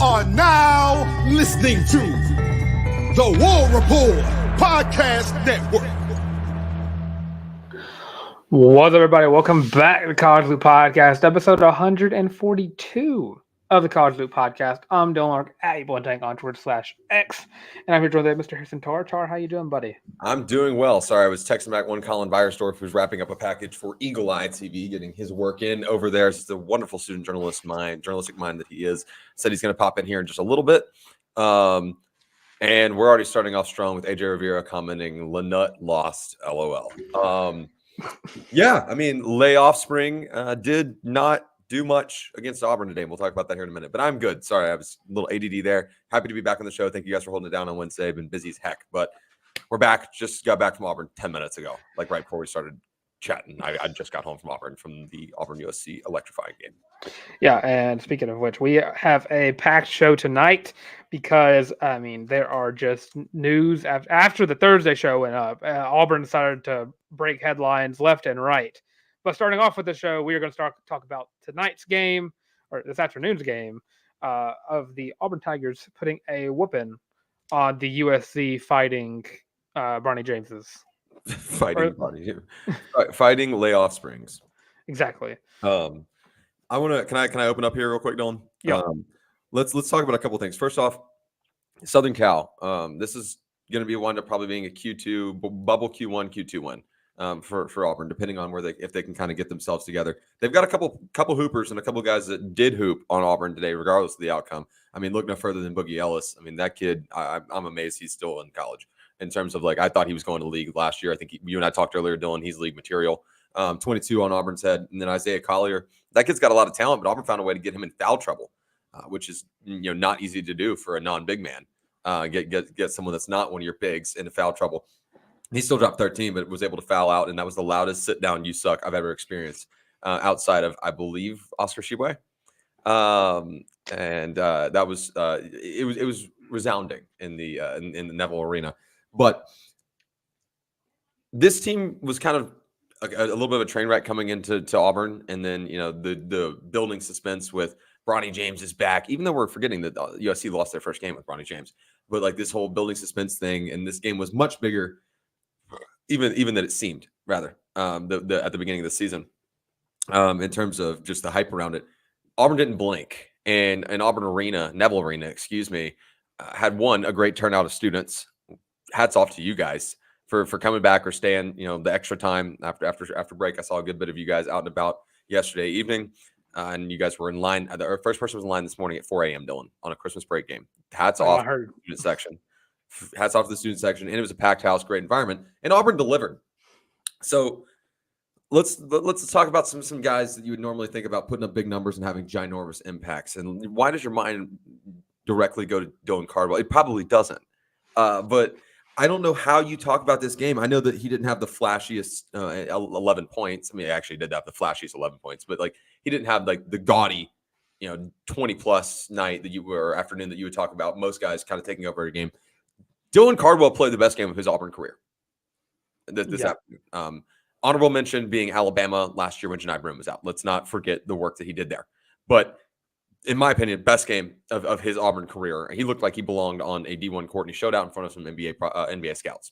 are now listening to the War Report Podcast Network. What's up, everybody? Welcome back to the College Loop Podcast, episode 142 of the College Loop Podcast. I'm Dylan Larck at @Tank on Twitter /X, and I'm here joined by Mr. Harrison Tarr. Tarr, how you doing, buddy? I'm doing well. Sorry, I was texting back one Colin Beyersdorf, who's wrapping up a package for Eagle Eye TV, getting his work in over there. It's a wonderful student journalistic mind that he is. Said he's going to pop in here in just a little bit. And we're already starting off strong with AJ Rivera commenting, Lynette lost, LOL. Yeah, I mean, layoff spring did not do much against Auburn today. We'll talk about that here in a minute. But I'm good. Sorry, I was a little ADD there. Happy to be back on the show. Thank you guys for holding it down on Wednesday. Been busy as heck. But we're back. Just got back from Auburn 10 minutes ago, like right before we started chatting. I just got home from Auburn from the Auburn USC electrifying game. Yeah, and speaking of which, we have a packed show tonight because, I mean, there are just news. After the Thursday show went up, Auburn decided to break headlines left and right. But starting off with the show, we are going to talk about tonight's game, or this afternoon's game, of the Auburn Tigers putting a whooping on the USC fighting Bronny James's. Fighting layoff springs. Exactly. I want to. Can I open up here real quick, Dylan? Yeah. Let's talk about a couple things. First off, Southern Cal. This is going to be wind up probably being a Q2 bubble Q1 Q2 win for Auburn, depending on if they can kind of get themselves together. They've got a couple hoopers and a couple guys that did hoop on Auburn today, regardless of the outcome. I mean, look no further than Boogie Ellis. I mean, that kid. I'm amazed he's still in college. In terms of I thought he was going to league last year. I think you and I talked earlier, Dylan. He's league material. 22 on Auburn's head, and then Isaiah Collier. That kid's got a lot of talent, but Auburn found a way to get him in foul trouble, which is not easy to do for a non-big man. Get someone that's not one of your bigs into foul trouble. He still dropped 13, but was able to foul out, and that was the loudest sit down "you suck" I've ever experienced outside of, I believe, Oscar Tshiebwe. And that was it was resounding in the Neville Arena. But this team was kind of a little bit of a train wreck coming into Auburn, and then the building suspense with Bronny James is back. Even though we're forgetting that USC lost their first game with Bronny James, but this whole building suspense thing, and this game was much bigger, even than it seemed. Rather, at the beginning of the season, in terms of just the hype around it, Auburn didn't blink, and Auburn Arena, Neville Arena, excuse me, had a great turnout of students. Hats off to you guys for coming back or staying, the extra time after break. I saw a good bit of you guys out and about yesterday evening, and you guys were in line. The first person was in line this morning at 4 a.m. Dylan, on a Christmas break game. Hats off to the student section. Hats off to the student section, and it was a packed house, great environment, and Auburn delivered. So let's talk about some guys that you would normally think about putting up big numbers and having ginormous impacts. And why does your mind directly go to Dylan Cardwell? It probably doesn't, but I don't know how you talk about this game. I know that he didn't have the flashiest 11 points. I mean, he actually did have the flashiest 11 points, but he didn't have the gaudy, 20 plus night afternoon that you would talk about. Most guys kind of taking over a game. Dylan Cardwell played the best game of his Auburn career this afternoon. Honorable mention being Alabama last year when Janai Broome was out. Let's not forget the work that he did there. But in my opinion, best game of his Auburn career. He looked like he belonged on a D1 court, and he showed out in front of some NBA scouts.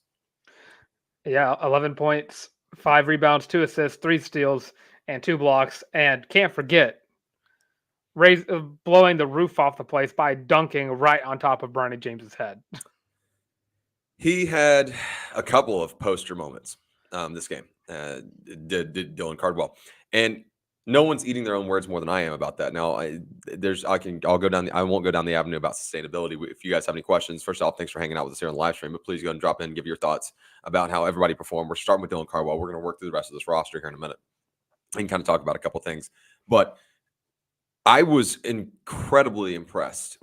Yeah, 11 points, 5 rebounds, 2 assists, 3 steals, and 2 blocks. And can't forget, blowing the roof off the place by dunking right on top of Bronny James's head. He had a couple of poster moments this game, did Dylan Cardwell. And no one's eating their own words more than I am about that. Now, I won't go down the avenue about sustainability. If you guys have any questions, first off, thanks for hanging out with us here on the live stream. But please go and drop in and give your thoughts about how everybody performed. We're starting with Dylan Cardwell. We're going to work through the rest of this roster here in a minute and kind of talk about a couple things. But I was remarkably impressed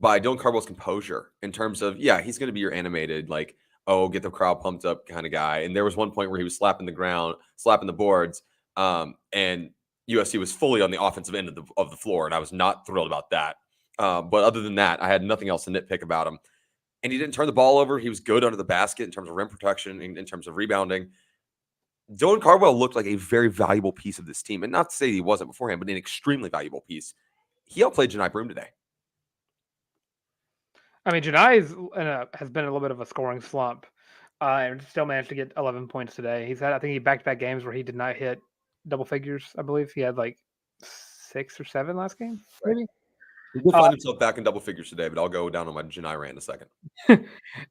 by Dylan Cardwell's composure in terms of, he's going to be your animated, get the crowd pumped up kind of guy. And there was one point where he was slapping the ground, slapping the boards. And USC was fully on the offensive end of the floor, and I was not thrilled about that. But other than that, I had nothing else to nitpick about him. And he didn't turn the ball over. He was good under the basket in terms of rim protection, in terms of rebounding. Dylan Cardwell looked like a very valuable piece of this team. And not to say he wasn't beforehand, but an extremely valuable piece. He outplayed Janai Broome today. I mean, Janai has been a little bit of a scoring slump, and still managed to get 11 points today. I think he back-to-back games where he did not hit double figures. I believe he had like 6 or 7 last game, Right. maybe. He will find himself back in double figures today, but I'll go down on my Janai rant in a second.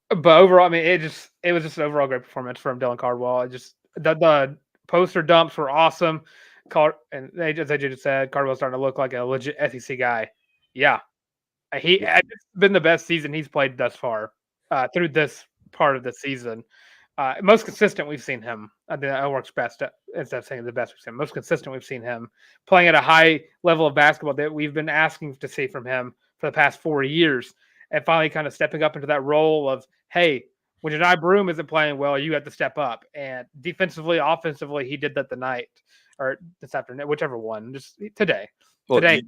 But overall, I mean, it was just an overall great performance from Dylan Cardwell. It just the poster dumps were awesome. And as AJ just said, Cardwell's starting to look like a legit SEC guy. Yeah, it's been the best season he's played thus far through this part of the season. Most consistent we've seen him. I think that works best instead of saying the best we've seen. Most consistent we've seen him playing at a high level of basketball that we've been asking to see from him for the past 4 years, and finally kind of stepping up into that role of, hey, when Janai Broome isn't playing well, you have to step up. And defensively, offensively, he did that tonight or this afternoon, whichever one, just today. Well, today.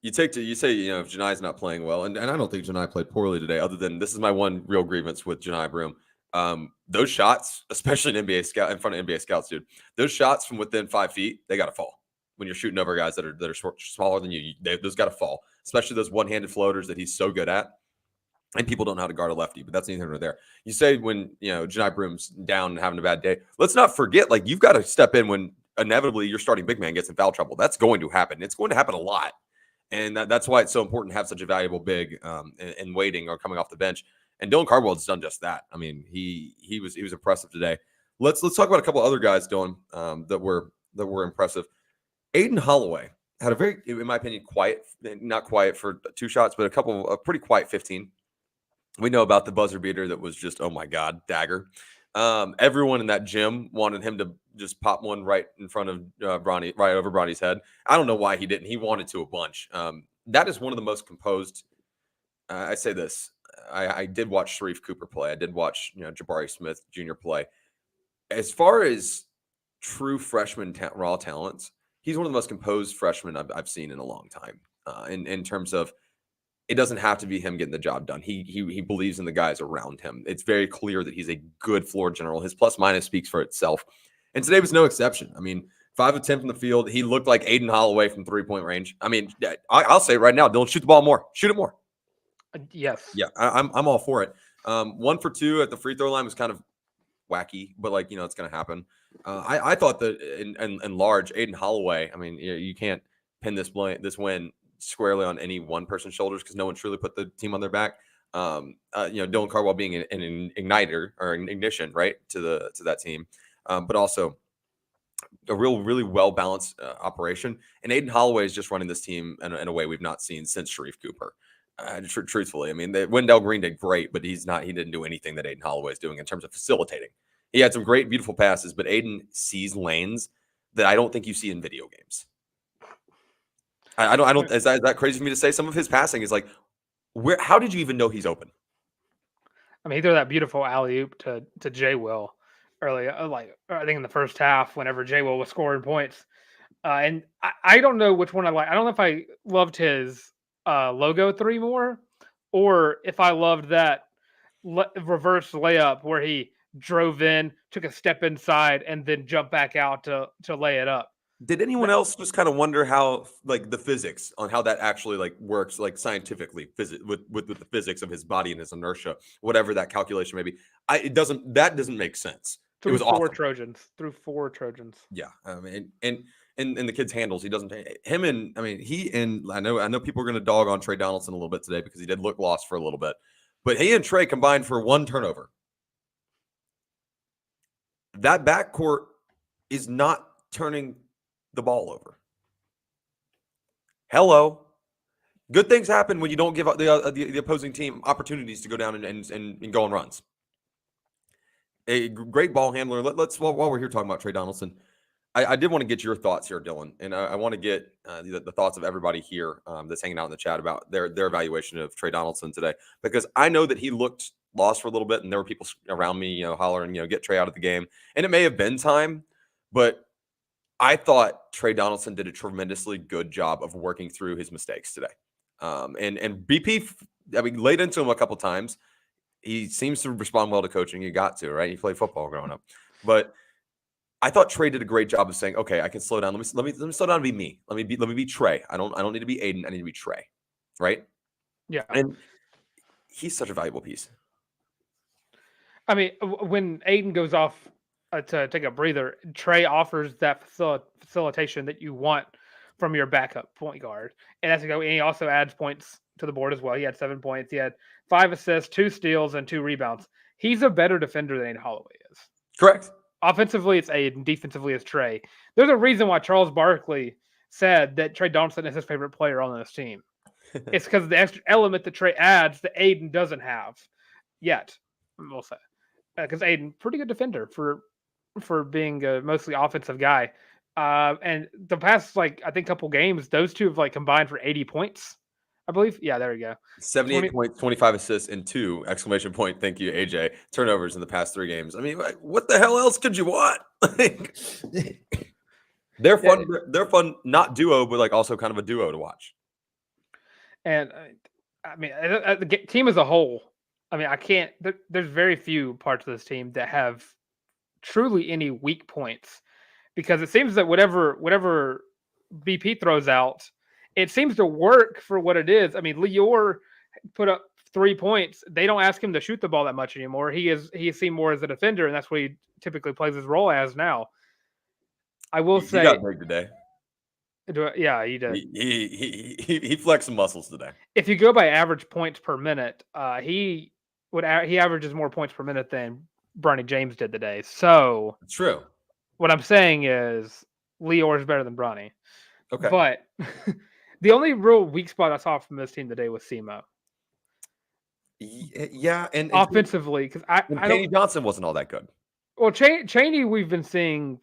You say, if Janai's not playing well, and I don't think Janai played poorly today, other than this is my one real grievance with Janai Broome. Those shots, especially in front of NBA scouts, dude, those shots from within 5 feet, they got to fall. When you're shooting over guys that are smaller than you, those got to fall, especially those one-handed floaters that he's so good at. And people don't know how to guard a lefty, but that's neither here nor there. You say when, Janai Broome's down and having a bad day, let's not forget, like, you've got to step in when inevitably your starting big man gets in foul trouble. That's going to happen. It's going to happen a lot. And that's why it's so important to have such a valuable big in waiting or coming off the bench. And Dylan Cardwell's done just that. I mean, he was impressive today. Let's talk about a couple other guys, Dylan, that were impressive. Aden Holloway had a very, in my opinion, not quiet for 2 shots, but a pretty quiet 15. We know about the buzzer beater that was just, oh my God, dagger. Everyone in that gym wanted him to just pop one right in front of Bronny, right over Bronny's head. I don't know why he didn't. He wanted to a bunch. That is one of the most composed. I say this. I did watch Sharife Cooper play. I did watch Jabari Smith Jr. play. As far as true freshman raw talents, he's one of the most composed freshmen I've seen in a long time. In terms of, it doesn't have to be him getting the job done. He believes in the guys around him. It's very clear that he's a good floor general. His plus minus speaks for itself. And today was no exception. I mean, 5 of 10 from the field. He looked like Aden Holloway from 3-point range. I mean, I'll say it right now, Dylan, shoot the ball more. Shoot it more. Yes. Yeah, I'm all for it. 1 for 2 at the free throw line was kind of wacky, but it's going to happen. I thought that in large, Aden Holloway, I mean, you can't pin this win squarely on any one person's shoulders because no one truly put the team on their back. Dylan Cardwell being an igniter or an ignition, right, to that team, but also a really well balanced operation. And Aden Holloway is just running this team in a way we've not seen since Sharife Cooper. Truthfully, I mean, Wendell Green did great, but he didn't do anything that Aden Holloway is doing in terms of facilitating. He had some great, beautiful passes, but Aden sees lanes that I don't think you see in video games. I don't. Is that crazy for me to say? Some of his passing is like, how did you even know he's open? I mean, he threw that beautiful alley oop to Jay Will early, I think in the first half, whenever Jay Will was scoring points. And I don't know which one I like. I don't know if I loved his logo 3 more, or if I loved that reverse layup where he drove in, took a step inside, and then jumped back out to lay it up. Did anyone else just kind of wonder how, the physics on how that actually works, scientifically, with the physics of his body and his inertia, whatever that calculation may be? That doesn't make sense. Through it was 4 awesome. Trojans. Through 4 Trojans. Yeah, I mean, and the kid's handles, he doesn't. Him and I know people are going to dog on Trey Donaldson a little bit today because he did look lost for a little bit, but he and Trey combined for 1 turnover. That backcourt is not turning the ball over. Hello. Good things happen when you don't give the opposing team opportunities to go down and go on runs. A great ball handler. Let's while we're here talking about Trey Donaldson, I did want to get your thoughts here, Dylan, and I want to get the thoughts of everybody here that's hanging out in the chat about their evaluation of Trey Donaldson today, because I know that he looked lost for a little bit, and there were people around me, hollering, get Trey out of the game, and it may have been time, but I thought Trey Donaldson did a tremendously good job of working through his mistakes today. And BP, laid into him a couple times. He seems to respond well to coaching. You got to, right? You played football growing up. But I thought Trey did a great job of saying, okay, I can slow down. Let me slow down and be me. Let me be Trey. I don't need to be Aden. I need to be Trey. Right? Yeah. And he's such a valuable piece. I mean, when Aiden goes off to take a breather, Trey offers that facilitation that you want from your backup point guard. And that's to go. And he also adds points to the board as well. He had 7 points. He had 5 assists, 2 steals, and 2 rebounds. He's a better defender than Aiden Holloway is. Correct. Offensively, it's Aiden. Defensively, it's Trey. There's a reason why Charles Barkley said that Trey Donaldson is his favorite player on this team. It's because of the extra element that Trey adds that Aiden doesn't have yet. We'll say because Aiden, pretty good defender for being a mostly offensive guy. And the past I think couple games, those two have combined for 80 points, I believe. Yeah, there we go. 78 points, 25 assists, and 2 exclamation point. Thank you, AJ. Turnovers in the past 3 games. I mean, what the hell else could you want? They're fun. Yeah. They're fun, not duo, but also kind of a duo to watch. And I mean, the team as a whole. I mean, I can't. There's very few parts of this team that have truly any weak points, because it seems that whatever BP throws out, it seems to work for what it is. I mean, Lior put up 3 points. They don't ask him to shoot the ball that much anymore. He is seen more as a defender, and that's what he typically plays his role as now. I will say, he got big today. Yeah, he did. He flexed some muscles today. If you go by average points per minute, he averages more points per minute than Bronny James did today. So true. What I'm saying is Lior is better than Bronny. Okay. But the only real weak spot I saw from this team today was Semo. Yeah, and offensively, because Kenny Johnson wasn't all that good. Well, Chaney, we've been seeing.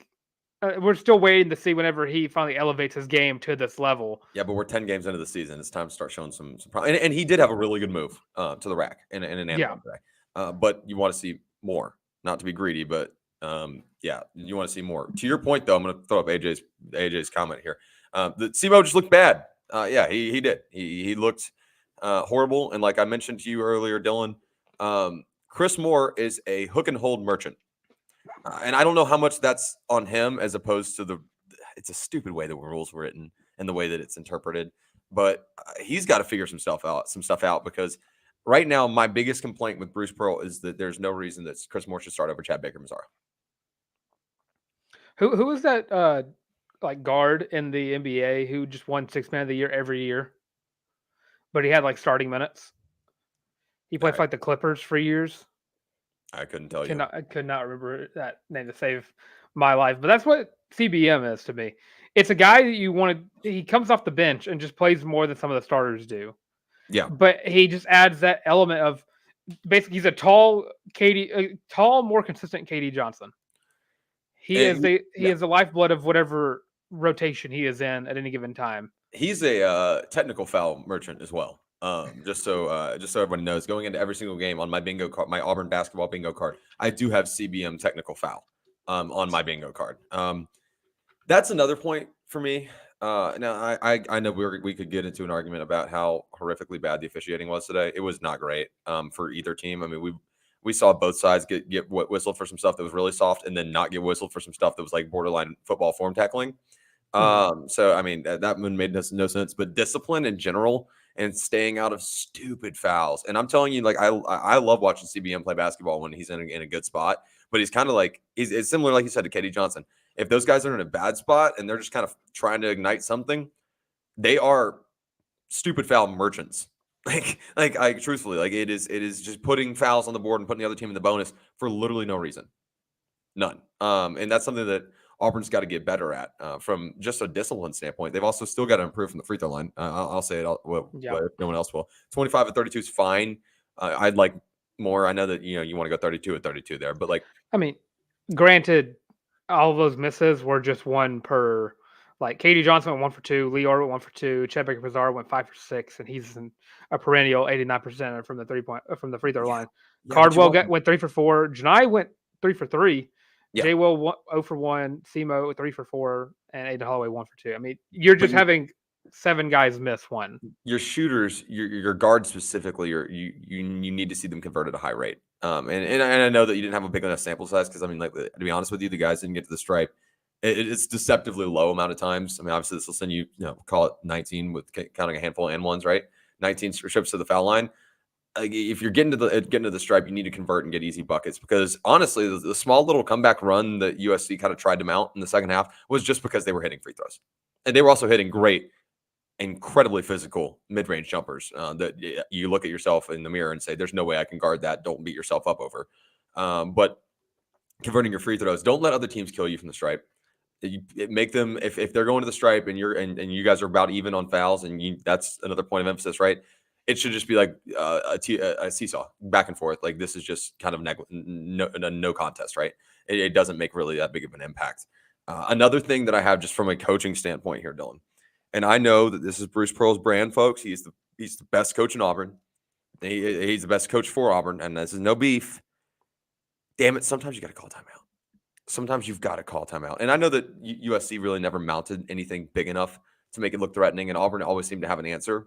We're still waiting to see whenever he finally elevates his game to this level. Yeah, but we're 10 games into the season. It's time to start showing some and he did have a really good move to the rack in an animal today. But you want to see more. Not to be greedy, but yeah, you want to see more. To your point, though, I'm going to throw up AJ's comment here. The Semo just looked bad. Yeah, he did. He looked horrible. And like I mentioned to you earlier, Dylan, Chris Moore is a hook and hold merchant. And I don't know how much that's on him as opposed to it's a stupid way the rules were written and the way that it's interpreted. But he's got to figure some stuff out because right now my biggest complaint with Bruce Pearl is that there's no reason that Chris Moore should start over Chad Baker-Mazara. Who is that guard in the NBA who just won 6th Man of the Year every year? But he had starting minutes. He played for the Clippers for years. I couldn't tell you. I could not remember that name to save my life. But that's what CBM is to me. It's a guy that you want to. He comes off the bench and just plays more than some of the starters do. Yeah. But he just adds that element of basically he's a tall, more consistent KD Johnson. He is the lifeblood of whatever rotation he is in at any given time. He's a technical foul merchant as well. Just so everybody knows, going into every single game on my bingo card, my Auburn basketball bingo card, I do have CBM technical foul on my bingo card. That's another point for me. Now I know we could get into an argument about how horrifically bad the officiating was today. It was not great for either team. I mean, we saw both sides get whistled for some stuff that was really soft, and then not get whistled for some stuff that was like borderline football form tackling. So I mean that one made no sense. But discipline in general and staying out of stupid fouls. And I'm telling you, I love watching CBM play basketball when he's in a good spot. But he's kind of it's similar, like you said, to KD Johnson. If those guys are in a bad spot and they're just kind of trying to ignite something, they are stupid foul merchants. Truthfully, it is just putting fouls on the board and putting the other team in the bonus for literally no reason. None. And that's something that Auburn's got to get better at from just a discipline standpoint. They've also still got to improve from the free throw line. I'll say it. If no one else will. 25 at 32 is fine. I'd like more. I know that you want to go 32 at 32 there, but I mean, granted, all of those misses were just one per. KD Johnson went 1 for 2, Lior went 1 for 2, Chad Baker-Mazara went 5 for 6, and he's a perennial 89% from the free throw line. Yeah, Cardwell went 3 for 4. Janai went 3 for 3. Yeah. J. Will 0 for 1, Semo 3 for 4, and Aiden Holloway 1 for 2. I mean, you're just having 7 guys miss one. Your shooters, your guards specifically, you need to see them convert at a high rate. And I know that you didn't have a big enough sample size because I mean, to be honest with you, the guys didn't get to the stripe. It's deceptively low amount of times. I mean, obviously this will send you, call it 19 with counting a handful of and ones, right? 19 trips to the foul line. like, if you're getting to the stripe, you need to convert and get easy buckets, because honestly, the small little comeback run that USC kind of tried to mount in the second half was just because they were hitting free throws, and they were also hitting great, incredibly physical mid-range jumpers that you look at yourself in the mirror and say, "There's no way I can guard that." Don't beat yourself up over. But converting your free throws, don't let other teams kill you from the stripe. Make them, if they're going to the stripe and you guys are about even on fouls, and that's another point of emphasis, right? It should just be like a seesaw back and forth. Like, this is just kind of no contest, right? It doesn't make really that big of an impact. Another thing that I have just from a coaching standpoint here, Dylan, and I know that this is Bruce Pearl's brand, folks. He's the best coach in Auburn. He's the best coach for Auburn, and this is no beef. Damn it, sometimes you got to call timeout. Sometimes you've got to call timeout. And I know that USC really never mounted anything big enough to make it look threatening, and Auburn always seemed to have an answer.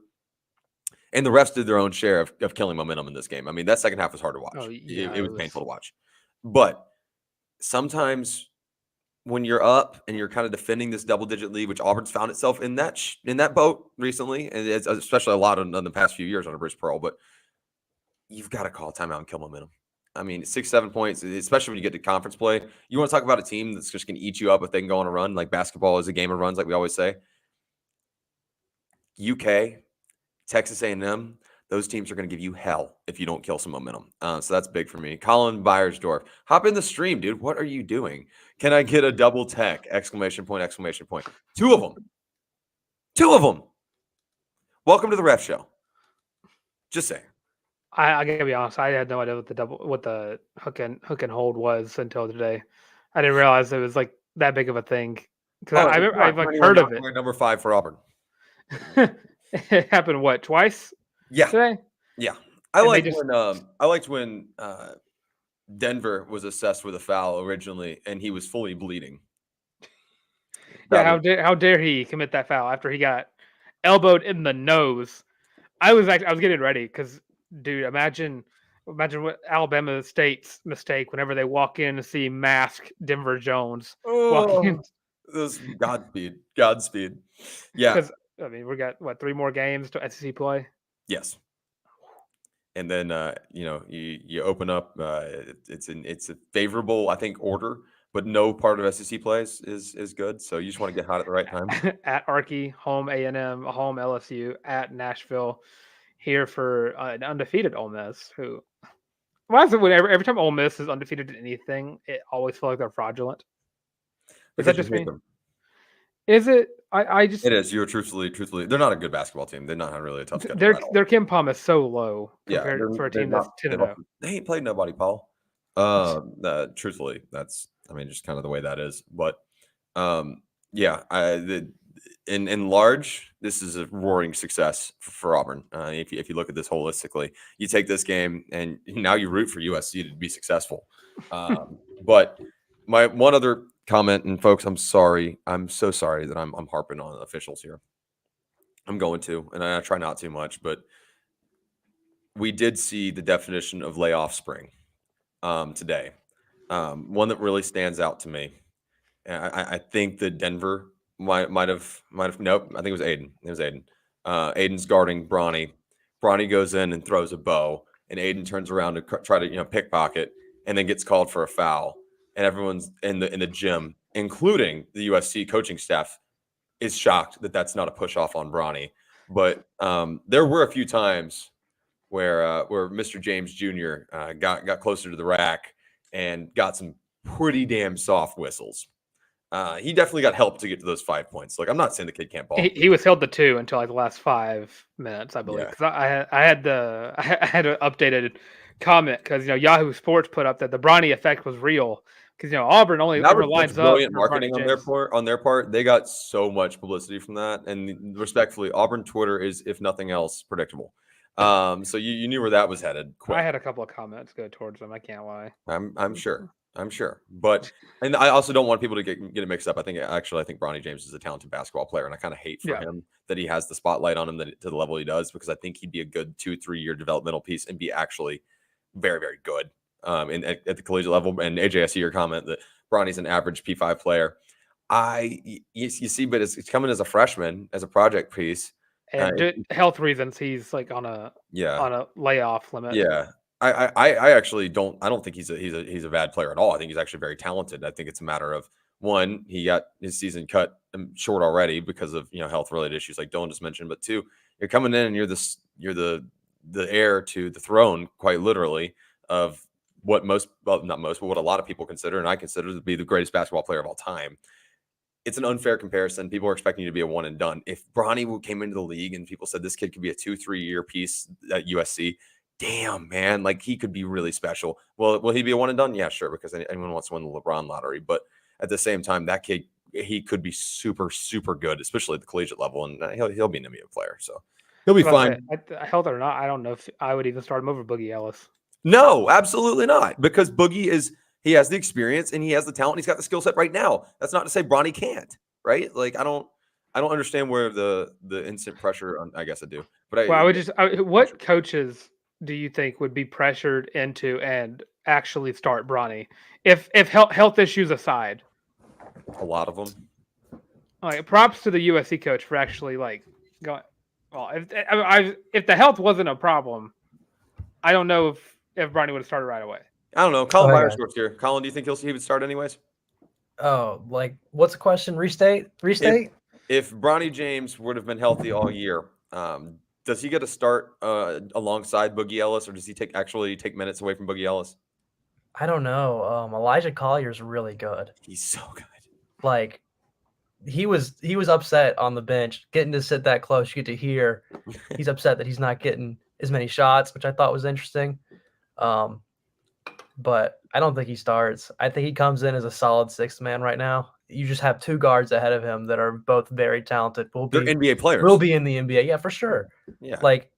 And the refs did their own share of killing momentum in this game. I mean, that second half was hard to watch. It was painful to watch. But sometimes when you're up and you're kind of defending this double-digit lead, which Auburn's found itself in that boat recently, and it's especially a lot in the past few years under Bruce Pearl, but you've got to call timeout and kill momentum. I mean, 6-7 points, especially when you get to conference play. You want to talk about a team that's just going to eat you up if they can go on a run. Like, basketball is a game of runs, like we always say. UK, Texas A&M, those teams are going to give you hell if you don't kill some momentum. So that's big for me. Colin Beyersdorf, hop in the stream, dude. What are you doing? Can I get a double tech? Exclamation point, exclamation point. Two of them. Welcome to the Ref Show. Just saying. I gotta be honest. I had no idea what the hook and hold was until today. I didn't realize it was like that big of a thing. Because I've like heard of it. We're number 5 for Auburn. It happened twice? Yeah. Today? Yeah. I liked when Denver was assessed with a foul originally, and he was fully bleeding. Yeah, how dare he commit that foul after he got elbowed in the nose? I was getting ready because, dude, imagine what Alabama State's mistake whenever they walk in to see masked Denver Jones walking in. This Godspeed. Yeah. Because I mean, we got 3 more games to SEC play. Yes. And then you open up. It's a favorable, I think, order, but no part of SEC plays is good. So you just want to get hot at the right time. At Archie, home A&M, home LSU, at Nashville, here for an undefeated Ole Miss. Who? Why is it whenever every time Ole Miss is undefeated in anything, it always feels like they're fraudulent? Is that just me? Is it? I just. It is. You're truthfully. They're not a good basketball team. They're not really a tough schedule. Their Kim Pom is so low compared for a team that's 10-0. They ain't played nobody, Paul. Truthfully, that's just kind of the way that is. But in large, this is a roaring success for Auburn. If you look at this holistically, you take this game and now you root for USC to be successful. But my one other comment, and folks, I'm so sorry that I'm harping on officials here. I'm going to, and I try not too much, but we did see the definition of layoff spring today. One that really stands out to me. I think that Denver might have. Nope, I think it was Aiden. Aiden's guarding Bronny. Bronny goes in and throws a bow, and Aiden turns around to try to pickpocket, and then gets called for a foul. And everyone's in the gym, including the USC coaching staff, is shocked that that's not a push off on Bronny. But there were a few times where Mr. James Jr. Got closer to the rack and got some pretty damn soft whistles. He definitely got help to get to those 5 points. Like, I'm not saying the kid can't ball. He was held to 2 until like the last 5 minutes, I believe. Because I had an updated comment because Yahoo Sports put up that the Bronny effect was real. Because Auburn only ever lines up. Brilliant marketing on their part. They got so much publicity from that, and respectfully, Auburn Twitter is, if nothing else, predictable. So you knew where that was headed. Quick. I had a couple of comments go towards them. I can't lie. I'm sure, but and I also don't want people to get it mixed up. I think Bronny James is a talented basketball player, and I kind of hate for him that he has the spotlight on him to the level he does, because I think he'd be a good 2-3 year developmental piece and be actually very, very good. At the collegiate level. And AJ, I see your comment that Bronny's an average P5 player. You see, but it's coming as a freshman, as a project piece. And health reasons, he's like on a layoff limit. Yeah. I actually don't. I don't think he's a bad player at all. I think he's actually very talented. I think it's a matter of, one, he got his season cut short already because of health related issues like Dylan just mentioned. But two, you're coming in and you're the heir to the throne, quite literally, of what not most, but what a lot of people consider, and I consider to be the greatest basketball player of all time. It's an unfair comparison. People are expecting you to be a one and done. If Bronny came into the league and people said this kid could be a 2-3 year piece at USC, damn, man, like he could be really special. Well, will he be a one and done? Yeah, sure, because anyone wants to win the LeBron lottery. But at the same time, that kid, he could be super, super good, especially at the collegiate level, and he'll be an NBA player. So he'll be fine. Health or not, I don't know if I would even start him over Boogie Ellis. No, absolutely not, because Boogie he has the experience and he has the talent. And he's got the skill set right now. That's not to say Bronny can't, right? Like I don't understand where the instant pressure on. I guess I do, but what coaches do you think would be pressured into and actually start Bronny if health issues aside? A lot of them. Like props to the USC coach for actually like going. Well, if the health wasn't a problem, I don't know if Bronny would have started right away. I don't know. Colin Beyersdorf here. Colin, do you think he would start anyways? Oh, like what's the question? Restate? If Bronny James would have been healthy all year, does he get to start alongside Boogie Ellis, or does he take minutes away from Boogie Ellis? I don't know. Elijah Collier's really good. He's so good. Like he was upset on the bench, getting to sit that close. You get to hear he's upset that he's not getting as many shots, which I thought was interesting. But I don't think he starts. I think he comes in as a solid sixth man right now. You just have two guards ahead of him that are both very talented. They're NBA players. Will be in the NBA, yeah, for sure. Yeah, like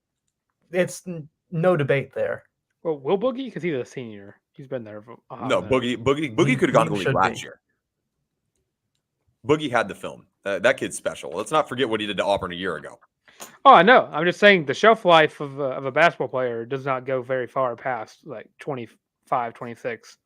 it's no debate there. Well, will Boogie, because he's a senior, he's been there. No, Boogie could have gone to the league last year. Boogie had the film. That kid's special. Let's not forget what he did to Auburn a year ago. Oh, I know. I'm just saying the shelf life of a basketball player does not go very far past like 25, 26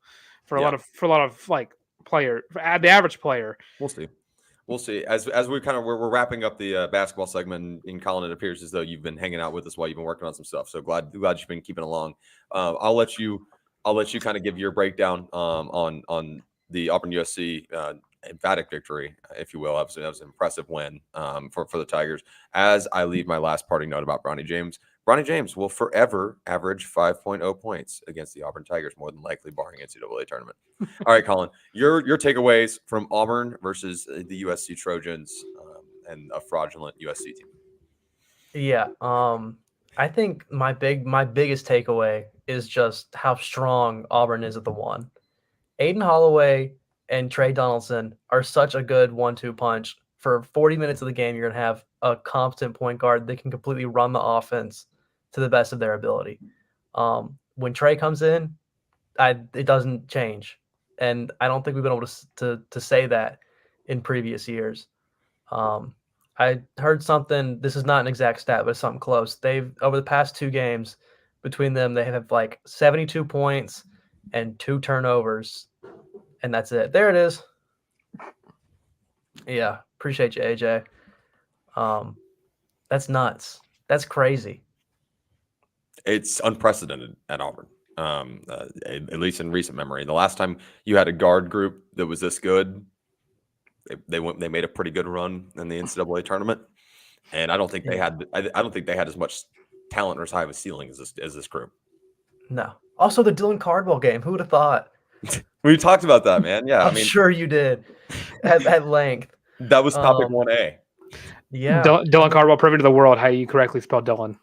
for a lot of like player, the average player. We'll see. As we're wrapping up the basketball segment, in Colin, it appears as though you've been hanging out with us while you've been working on some stuff. So glad you've been keeping along. I'll let you kind of give your breakdown on the Auburn USC emphatic victory, if you will. That was an impressive win for the Tigers. As I leave my last parting note about Bronny James. Bronny James will forever average 5.0 points against the Auburn Tigers, more than likely barring NCAA tournament. All right, Colin, your takeaways from Auburn versus the USC Trojans and a fraudulent USC team. Yeah, I think my biggest takeaway is just how strong Auburn is at the one. Aiden Holloway and Trey Donaldson are such a good 1-2 punch. For 40 minutes of the game, you're going to have a competent point guard that can completely run the offense to the best of their ability. When Trey comes in, it doesn't change. And I don't think we've been able to say that in previous years. I heard something, this is not an exact stat, but it's something close. They've, over the past two games, between them, they have like 72 points and 2 turnovers. And that's it. There it is. Yeah. Appreciate you, AJ. That's nuts. That's crazy. It's unprecedented at Auburn, at least in recent memory. The last time you had a guard group that was this good, they made a pretty good run in the NCAA tournament, and I don't think they had as much talent or as high of a ceiling as this group. No. Also, the Dylan Cardwell game. Who would have thought? We talked about that, man. Yeah, I'm sure you did at length. That was topic 1A. Yeah. Dylan Cardwell proving to the world how you correctly spell Dylan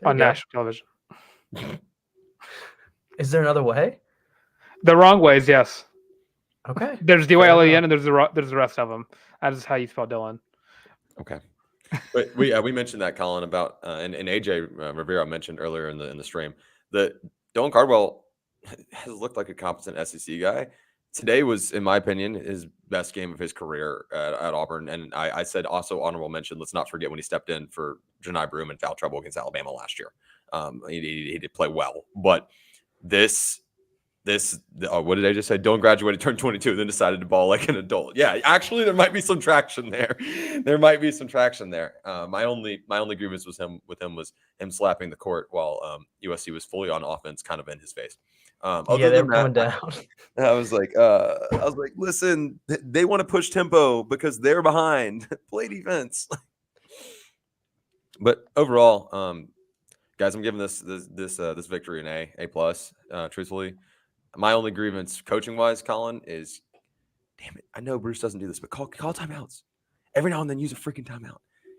on national television. Is there another way? The wrong ways, yes. Okay. There's the OLEN and there's the rest of them. That is how you spell Dylan. Okay. But we mentioned that, Colin, about and AJ Rivera mentioned earlier in the stream that Dylan Cardwell has looked like a competent SEC guy. Today was, in my opinion, his best game of his career at Auburn. And I said also honorable mention, let's not forget when he stepped in for Janai Broome in foul trouble against Alabama last year. He did play well. But this what did I just say? Don't graduate, turn 22, then decided to ball like an adult. Yeah, actually, there might be some traction there. There might be some traction there. My only grievance was him slapping the court while USC was fully on offense, kind of in his face. Yeah, they were coming down. I was like, listen, they want to push tempo because they're behind. Play defense. But overall, guys, I'm giving this victory an A plus. Truthfully, my only grievance coaching wise, Colin, is, damn it, I know Bruce doesn't do this, but call timeouts every now and then. Use a freaking timeout.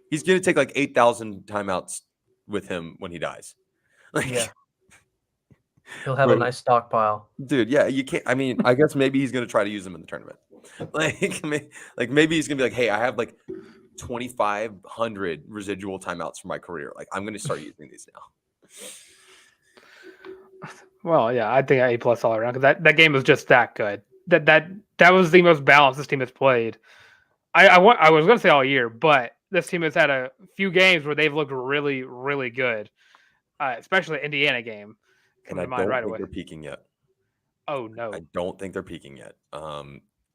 He's gonna take like 8,000 timeouts with him when he dies. Like, yeah. He'll have a nice stockpile. Dude, yeah, you can't. I mean, I guess maybe he's going to try to use them in the tournament. Maybe he's going to be like, hey, I have like 2,500 residual timeouts from my career. Like, I'm going to start using these now. Well, yeah, I think A plus all around because that game was just that good. That was the most balanced this team has played. I was going to say all year, but this team has had a few games where they've looked really, really good, especially the Indiana game. And I don't think they're peaking yet. Oh, no. I don't think they're peaking yet.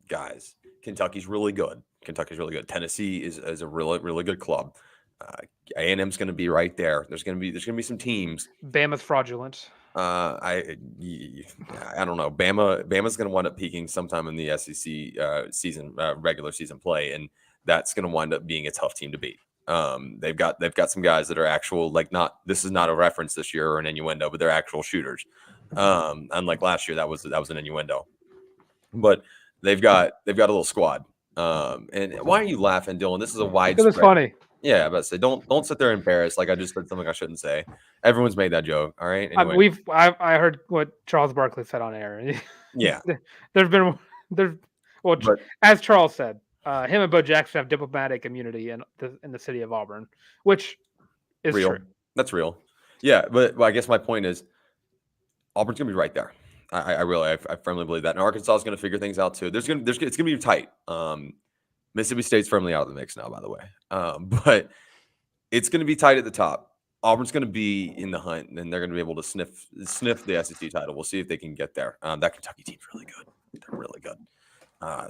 Guys, Kentucky's really good. Tennessee is a really, really good club. A&M's going to be right there. There's going to be some teams. Bama's fraudulent. I don't know. Bama's going to wind up peaking sometime in the SEC season, regular season play, and that's going to wind up being a tough team to beat. They've got some guys that are actual, like, this is not a reference this year or an innuendo, but they're actual shooters. Unlike last year, that was an innuendo. But they've got a little squad. And why are you laughing, Dylan? This is a wide. Because it's funny. Yeah, I say don't sit there embarrassed like I just said something I shouldn't say. Everyone's made that joke. All right. Anyway. I heard what Charles Barkley said on air. Yeah. As Charles said. Him and Bo Jackson have diplomatic immunity in the city of Auburn, which is real. True. That's real. Yeah, but I guess my point is Auburn's gonna be right there. I firmly believe that, and Arkansas is gonna figure things out too. It's gonna be tight. Mississippi State's firmly out of the mix now, by the way. But it's gonna be tight at the top. Auburn's gonna be in the hunt, and they're gonna be able to sniff the SEC title. We'll see if they can get there. That Kentucky team's really good. They're really good.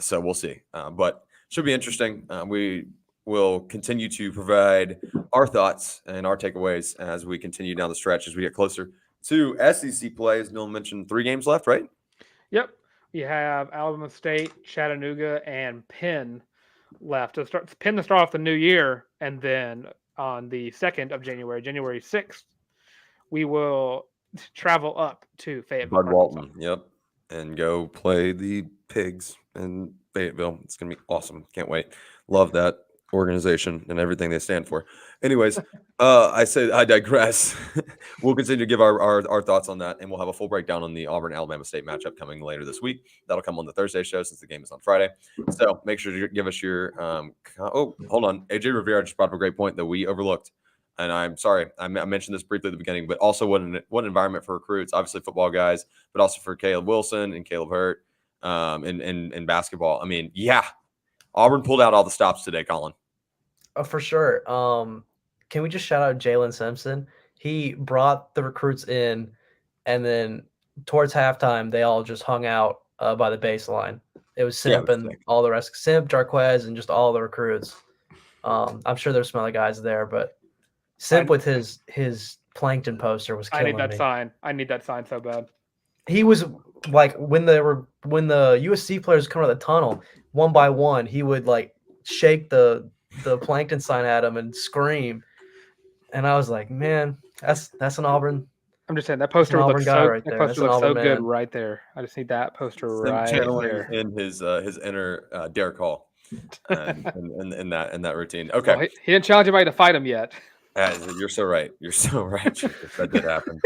So we'll see. But should be interesting. We will continue to provide our thoughts and our takeaways as we continue down the stretch as we get closer to SEC play. As Nolan mentioned, 3 games left, right? Yep. You have Alabama State, Chattanooga, and Penn left to start off the new year. And then on the 2nd of January, January 6th, we will travel up to Fayetteville. Bud Walton, yep. And go play the Pigs in Fayetteville. It's going to be awesome. Can't wait. Love that organization and everything they stand for. Anyways, I digress. We'll continue to give our thoughts on that, and we'll have a full breakdown on the Auburn-Alabama State matchup coming later this week. That'll come on the Thursday show since the game is on Friday. So make sure to give us your hold on. AJ Rivera just brought up a great point that we overlooked. And I'm sorry, I mentioned this briefly at the beginning, but also what an environment for recruits, obviously football guys, but also for Caleb Wilson and Caleb Hurt in basketball. I mean, yeah, Auburn pulled out all the stops today, Colin. Oh, for sure. Can we just shout out Jalen Simpson? He brought the recruits in, and then towards halftime, they all just hung out by the baseline. It was Simp and all the rest. Simp, Jarquez, and just all the recruits. I'm sure there's some other guys there, but Simp with his plankton poster was killing me. I need that sign so bad. He was like when the USC players come out of the tunnel one by one, he would like shake the plankton sign at him and scream. And I was like, man, that's an Auburn. I'm just saying that poster looks so good right there. I just need that poster right there. In his inner Derek Hall in that routine. Okay. Well, he didn't challenge anybody to fight him yet. You're so right. That did happen.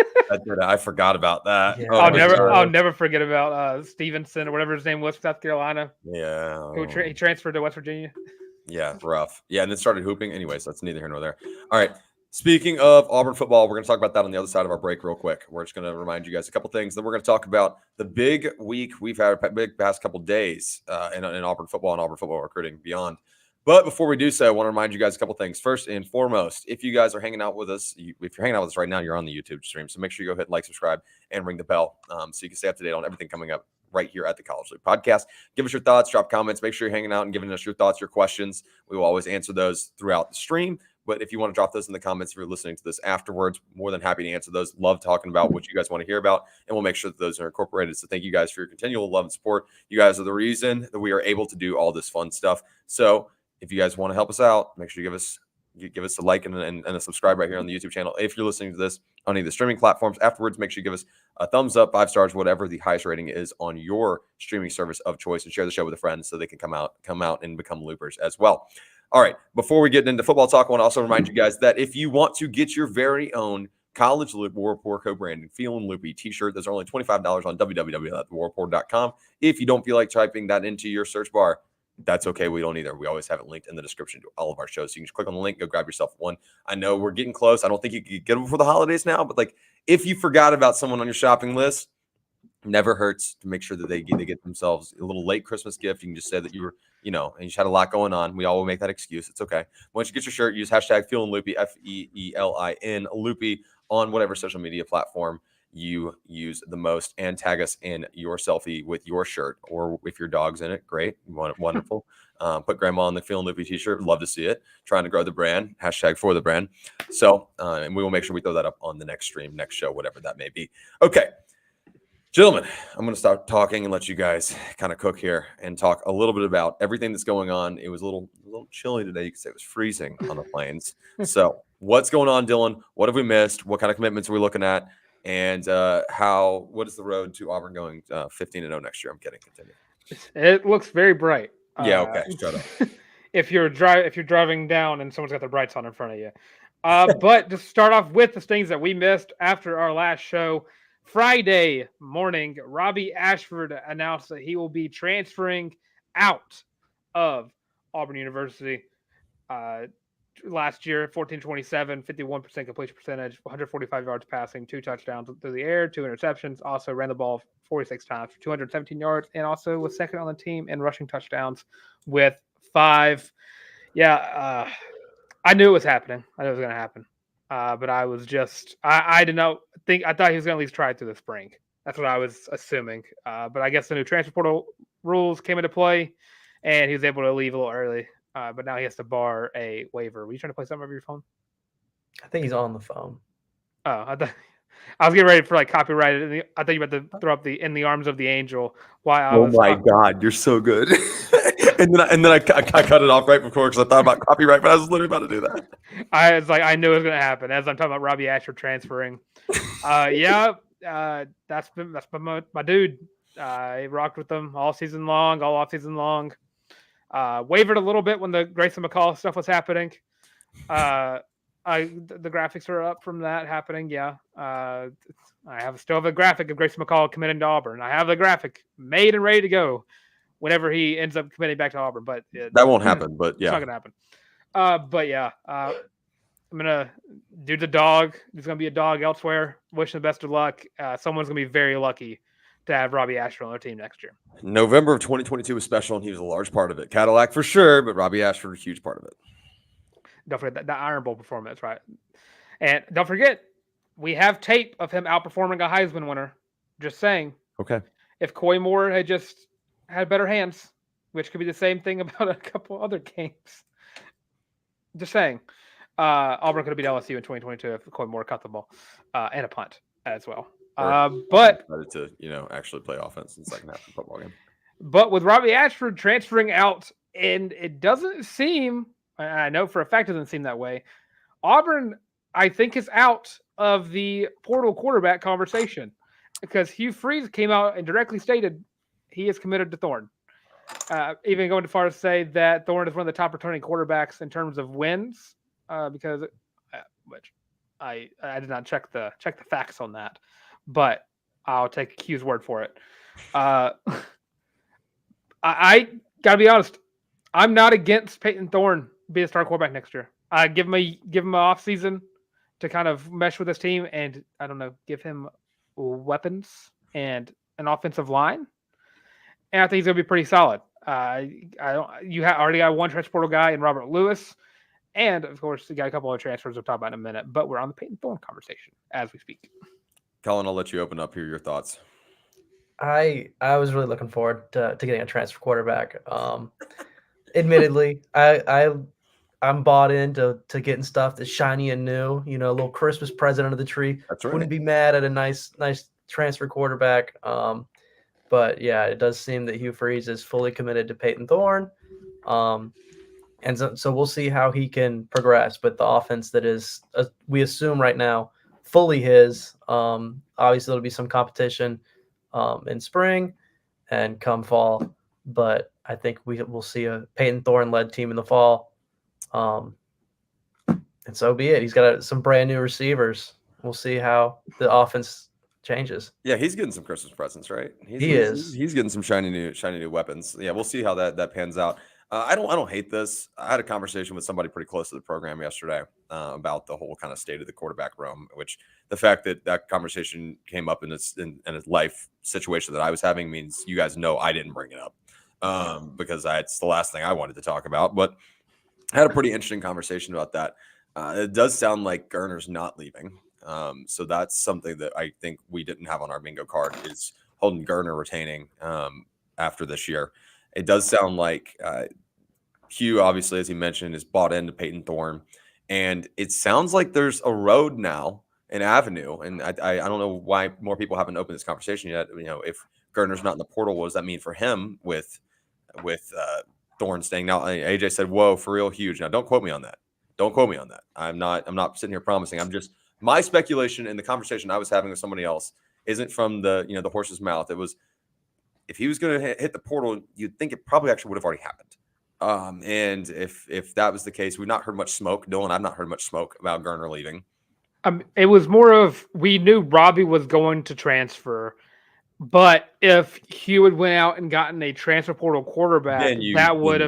I forgot about that. Yeah. I'll never forget about Stevenson or whatever his name was, South Carolina. Yeah. He transferred to West Virginia. Yeah, rough. Yeah, and then started hooping. Anyways, that's neither here nor there. All right. Speaking of Auburn football, we're going to talk about that on the other side of our break real quick. We're just going to remind you guys a couple things. Then we're going to talk about the big week we've had, big past couple days in Auburn football and Auburn football recruiting beyond. But before we do so, I want to remind you guys a couple things. First and foremost, if you guys are hanging out with us, if you're hanging out with us right now, you're on the YouTube stream. So make sure you go hit like, subscribe, and ring the bell so you can stay up to date on everything coming up right here at the College League Podcast. Give us your thoughts, drop comments. Make sure you're hanging out and giving us your thoughts, your questions. We will always answer those throughout the stream. But if you want to drop those in the comments, if you're listening to this afterwards, more than happy to answer those. Love talking about what you guys want to hear about, and we'll make sure that those are incorporated. So thank you guys for your continual love and support. You guys are the reason that we are able to do all this fun stuff. So if you guys want to help us out, make sure you give us a like and a subscribe right here on the YouTube channel. If you're listening to this on any of the streaming platforms afterwards, make sure you give us a thumbs up, 5 stars, whatever the highest rating is on your streaming service of choice, and share the show with a friend so they can come out and become loopers as well. All right, before we get into football talk, I want to also remind you guys that if you want to get your very own College Loop War Report co-branded Feelin' Loopy t-shirt, those are only $25 on www.thewarreport.com. If you don't feel like typing that into your search bar, that's okay. We don't either. We always have it linked in the description to all of our shows. So you can just click on the link, go grab yourself one. I know we're getting close. I don't think you could get them before the holidays now, but like if you forgot about someone on your shopping list, never hurts to make sure that they get themselves a little late Christmas gift. You can just say that you were, and you just had a lot going on. We all will make that excuse. It's okay. Once you get your shirt, use hashtag Feelin' Loopy, FEELIN Loopy on whatever social media platform you use the most, and tag us in your selfie with your shirt, or if your dog's in it, great, wonderful. Put grandma on the Feelin' Loopy t-shirt. Love to see it. Trying to grow the brand. Hashtag for the brand. So, and we will make sure we throw that up on the next stream, next show, whatever that may be. Okay. Gentlemen, I'm going to start talking and let you guys kind of cook here and talk a little bit about everything that's going on. It was a little chilly today. You could say it was freezing on the plains. So what's going on, Dylan? What have we missed? What kind of commitments are we looking at? And what is the road to Auburn going 15-0 next year? I'm kidding. Continue. It looks very bright. Yeah, okay. Shut up. If you're driving down and someone's got their brights on in front of you. But to start off with the things that we missed after our last show, Friday morning, Robby Ashford announced that he will be transferring out of Auburn University. Last year, 14-27, 51% completion percentage, 145 yards passing, 2 touchdowns through the air, 2 interceptions. Also ran the ball 46 times for 217 yards, and also was second on the team in rushing touchdowns with 5. Yeah, I knew it was happening. I knew it was going to happen. But I was just, I did not think, I thought he was going to at least try it through the spring. That's what I was assuming. But I guess the new transfer portal rules came into play, and he was able to leave a little early. But now he has to bar a waiver. Were you trying to play something over your phone? I think he's on the phone. Oh, I was getting ready for like copyrighted. I thought you were about to throw up the "In the Arms of the Angel." Oh my God, you're so good. and then I cut it off right before because I thought about copyright, but I was literally about to do that. I was like, I knew it was going to happen as I'm talking about Robby Ashford transferring. That's been my dude. He rocked with them all season long, all off season long. Wavered a little bit when the Grayson McCall stuff was happening. The graphics are up from that happening. Yeah. I still have a graphic of Grayson McCall committing to Auburn. I have the graphic made and ready to go whenever he ends up committing back to Auburn. But that won't happen. But yeah, it's not gonna happen. But yeah, I'm gonna do the dog. There's gonna be a dog elsewhere. Wishing the best of luck. Someone's gonna be very lucky to have Robby Ashford on their team next year. November of 2022 was special, and he was a large part of it. Cadillac for sure, but Robby Ashford, a huge part of it. Don't forget that Iron Bowl performance, right? And don't forget, we have tape of him outperforming a Heisman winner. Just saying. Okay. If Coy Moore had just had better hands, which could be the same thing about a couple other games. Just saying. Auburn could have beat LSU in 2022 if Coy Moore cut the ball and a punt as well. But to actually play offense in the second half of the football game. But with Robby Ashford transferring out, and it doesn't seem, I know for a fact it doesn't seem that way, Auburn, I think, is out of the portal quarterback conversation because Hugh Freeze came out and directly stated he is committed to Thorne. Even going as far as say that Thorne is one of the top returning quarterbacks in terms of wins, because which I did not check the facts on that, but I'll take Hugh's word for it. I gotta be honest, I'm not against Payton Thorne being a star quarterback next year. Give him an off season to kind of mesh with his team, and I don't know, give him weapons and an offensive line, and I think he's gonna be pretty solid. Already got one transfer portal guy in Robert Lewis, and of course you got a couple of transfers we'll talk about in a minute. But we're on the Payton Thorne conversation as we speak. Colin, I'll let you open up here. Your thoughts. I was really looking forward to getting a transfer quarterback. Admittedly, I'm bought into getting stuff that's shiny and new. You know, a little Christmas present under the tree. That's right. Wouldn't be mad at a nice transfer quarterback. But yeah, it does seem that Hugh Freeze is fully committed to Payton Thorne. And so we'll see how he can progress with the offense that is, we assume right now, fully his. Obviously, there'll be some competition in spring and come fall, but I think we'll see a Payton Thorne-led team in the fall. And so be it. He's got some brand new receivers. We'll see how the offense changes. Yeah, he's getting some Christmas presents, right? He's getting some shiny new weapons. Yeah, we'll see how that pans out. I don't hate this. I had a conversation with somebody pretty close to the program yesterday about the whole kind of state of the quarterback room, which the fact that conversation came up in a life situation that I was having means you guys know I didn't bring it up because it's the last thing I wanted to talk about. But I had a pretty interesting conversation about that. It does sound like Gurner's not leaving. So that's something that I think we didn't have on our bingo card is Holden Gurner retaining after this year. It does sound like Hugh, obviously, as he mentioned, is bought into Payton Thorne. And it sounds like there's a road now, an avenue. And I don't know why more people haven't opened this conversation yet. You know, if Gurner's not in the portal, what does that mean for him with Thorne staying? Now, AJ said, whoa, for real, huge. Now, don't quote me on that. Don't quote me on that. I'm not sitting here promising. I'm just my speculation in the conversation I was having with somebody else isn't from the horse's mouth. It was if he was going to hit the portal, you'd think it probably actually would have already happened. And if that was the case, we've not heard much smoke. Dylan, I've not heard much smoke about Gurner leaving. It was more of we knew Robby was going to transfer, but if Hugh had went out and gotten a transfer portal quarterback, that would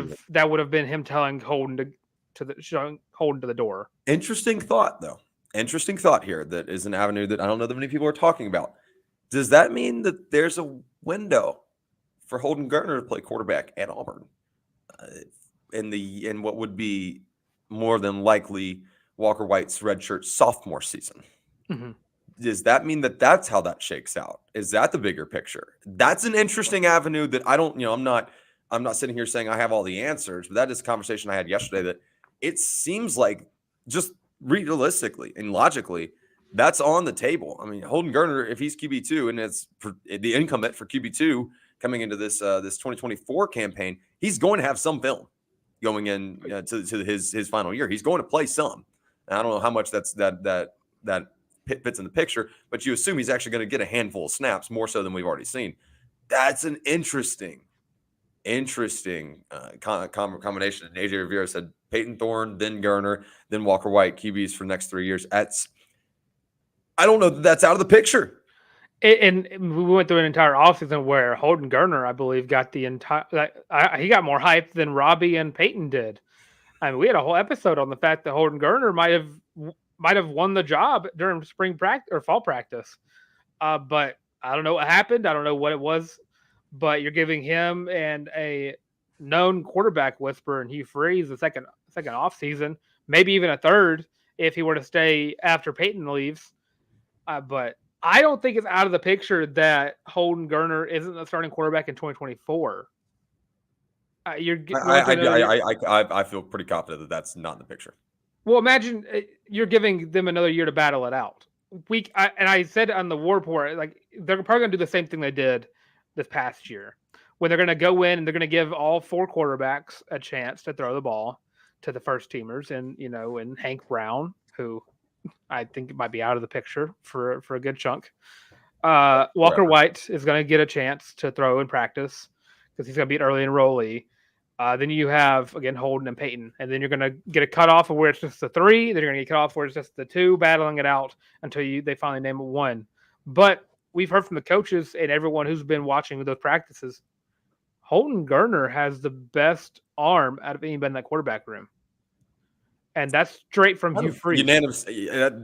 have been him telling Holden showing Holden to the door. Interesting thought, though. Interesting thought here. That is an avenue that I don't know that many people are talking about. Does that mean that there's a window for Holden Gurner to play quarterback at Auburn in what would be more than likely Walker White's redshirt sophomore season? Mm-hmm. Does that mean that that's how that shakes out? Is that the bigger picture? That's an interesting avenue that I don't, I'm not sitting here saying I have all the answers, but that is a conversation I had yesterday that it seems like just realistically and logically that's on the table. I mean, Holden Gurner, if he's QB2 and it's the incumbent for QB2 coming into this 2024 campaign, he's going to have some film going in to his final year. He's going to play some. And I don't know how much that fits in the picture, but you assume he's actually going to get a handful of snaps, more so than we've already seen. That's an interesting combination. And AJ Rivera said Payton Thorne, then Gurner, then Walker White, QBs for the next 3 years. I don't know that that's out of the picture. And we went through an entire offseason where Holden Gurner, I believe, got the entire he got more hype than Robby and Payton did. I mean, we had a whole episode on the fact that Holden Gurner might have won the job during spring practice or fall practice. But I don't know what happened. I don't know what it was. But you're giving him and a known quarterback whisperer and Hugh Freeze the second offseason, maybe even a third if he were to stay after Payton leaves. But I don't think it's out of the picture that Holden Gurner isn't the starting quarterback in 2024. I feel pretty confident that that's not in the picture. Well, imagine you're giving them another year to battle it out. I said on the War Report, like they're probably going to do the same thing they did this past year, when they're going to go in and they're going to give all four quarterbacks a chance to throw the ball to the first teamers, and Hank Brown, who I think might be out of the picture for a good chunk. Walker White is going to get a chance to throw in practice because he's going to be an early enrollee. Then you have, again, Holden and Payton. And then you're going to get a cutoff of where it's just the 3. Then you're going to get cut off where it's just the 2, battling it out until they finally name it 1. But we've heard from the coaches and everyone who's been watching those practices, Holden Gurner has the best arm out of anybody in that quarterback room. And that's straight from Hugh Freeze. Unanimous.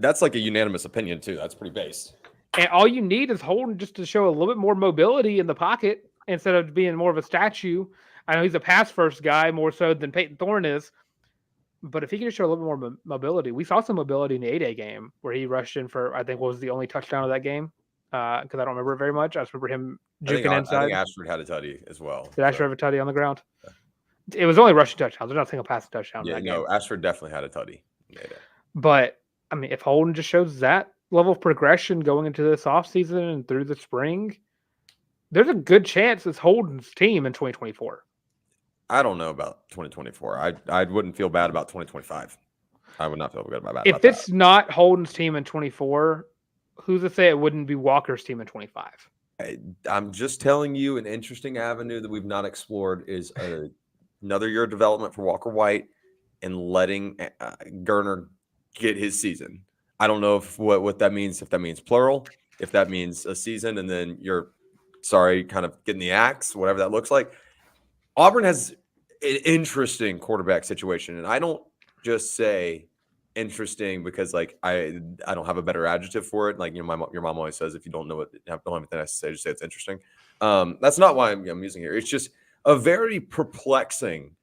That's like a unanimous opinion, too. That's pretty based. And all you need is Holden just to show a little bit more mobility in the pocket instead of being more of a statue. I know he's a pass first guy more so than Payton Thorne is, but if he can just show a little bit more mobility, we saw some mobility in the 8A game where he rushed in for, I think, what was the only touchdown of that game, because I don't remember it very much. I just remember him juking inside. I think Ashford had a tutty as well. Did Ashford have a tutty on the ground? It was only rushing touchdowns. There's not a single passing touchdown in that game. Ashford definitely had a tutty. But, I mean, if Holden just shows that level of progression going into this offseason and through the spring, there's a good chance it's Holden's team in 2024. I don't know about 2024. I wouldn't feel bad about 2025. I would not feel good about that. If it's not Holden's team in 24, who's to say it wouldn't be Walker's team in 25? I'm just telling you, an interesting avenue that we've not explored is another year of development for Walker White and letting Gerner get his season. I don't know what that means, if that means plural, if that means a season, and then you're kind of getting the axe, whatever that looks like. Auburn has an interesting quarterback situation, and I don't just say interesting because like I don't have a better adjective for it. Like your mom always says, if you don't have anything nice to say, just say it's interesting. That's not why I'm using here. It's just a very perplexing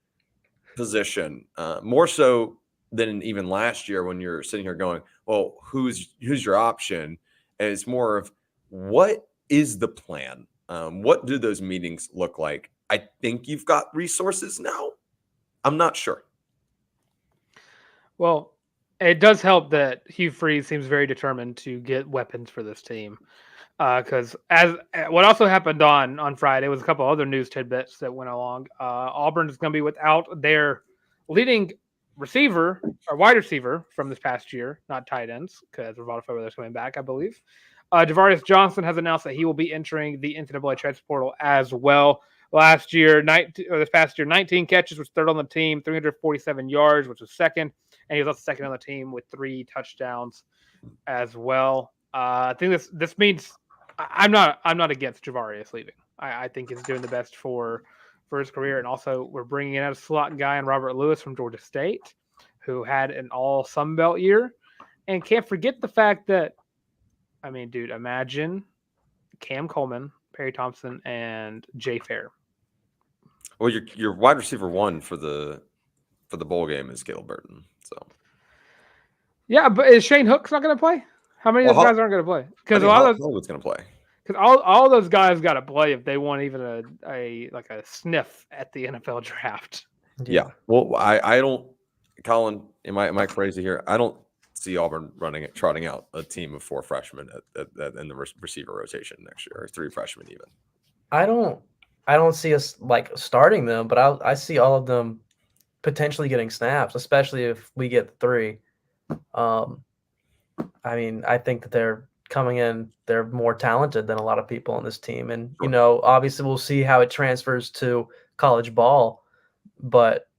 position, more so than even last year when you're sitting here going, well, who's your option? And it's more of what is the plan? What do those meetings look like? I think you've got resources now. I'm not sure. Well, it does help that Hugh Freeze seems very determined to get weapons for this team. Because what also happened on Friday was a couple other news tidbits that went along. Auburn is going to be without their leading receiver or wide receiver from this past year, not tight ends, because Rivaldo Fairweather's coming back, I believe. Javarius Johnson has announced that he will be entering the NCAA transfer portal as well. This past year, 19 catches, was third on the team, 347 yards, which was second, and he was also second on the team with 3 touchdowns as well. I think this means I'm not against Javarius leaving. I think he's doing the best for his career, and also we're bringing in a slot guy in Robert Lewis from Georgia State, who had an all Sun Belt year, and can't forget the fact that, I mean, dude, imagine Cam Coleman, Perry Thompson, and Jay Fair. Well, your wide receiver 1 for the bowl game is Caleb Burton. So yeah, but is Shane Hook's not going to play? How many of those guys aren't going to play? Because a lot of those going to play. Because all those guys got to play if they want even a sniff at the NFL draft. Yeah. Well, I don't. Colin, am I crazy here? I don't see Auburn trotting out a team of 4 freshmen in the receiver rotation next year, or 3 freshmen even. I don't see us like starting them, but I see all of them potentially getting snaps, especially if we get 3. I mean, I think that they're coming in, they're more talented than a lot of people on this team. And, you know, obviously we'll see how it transfers to college ball. But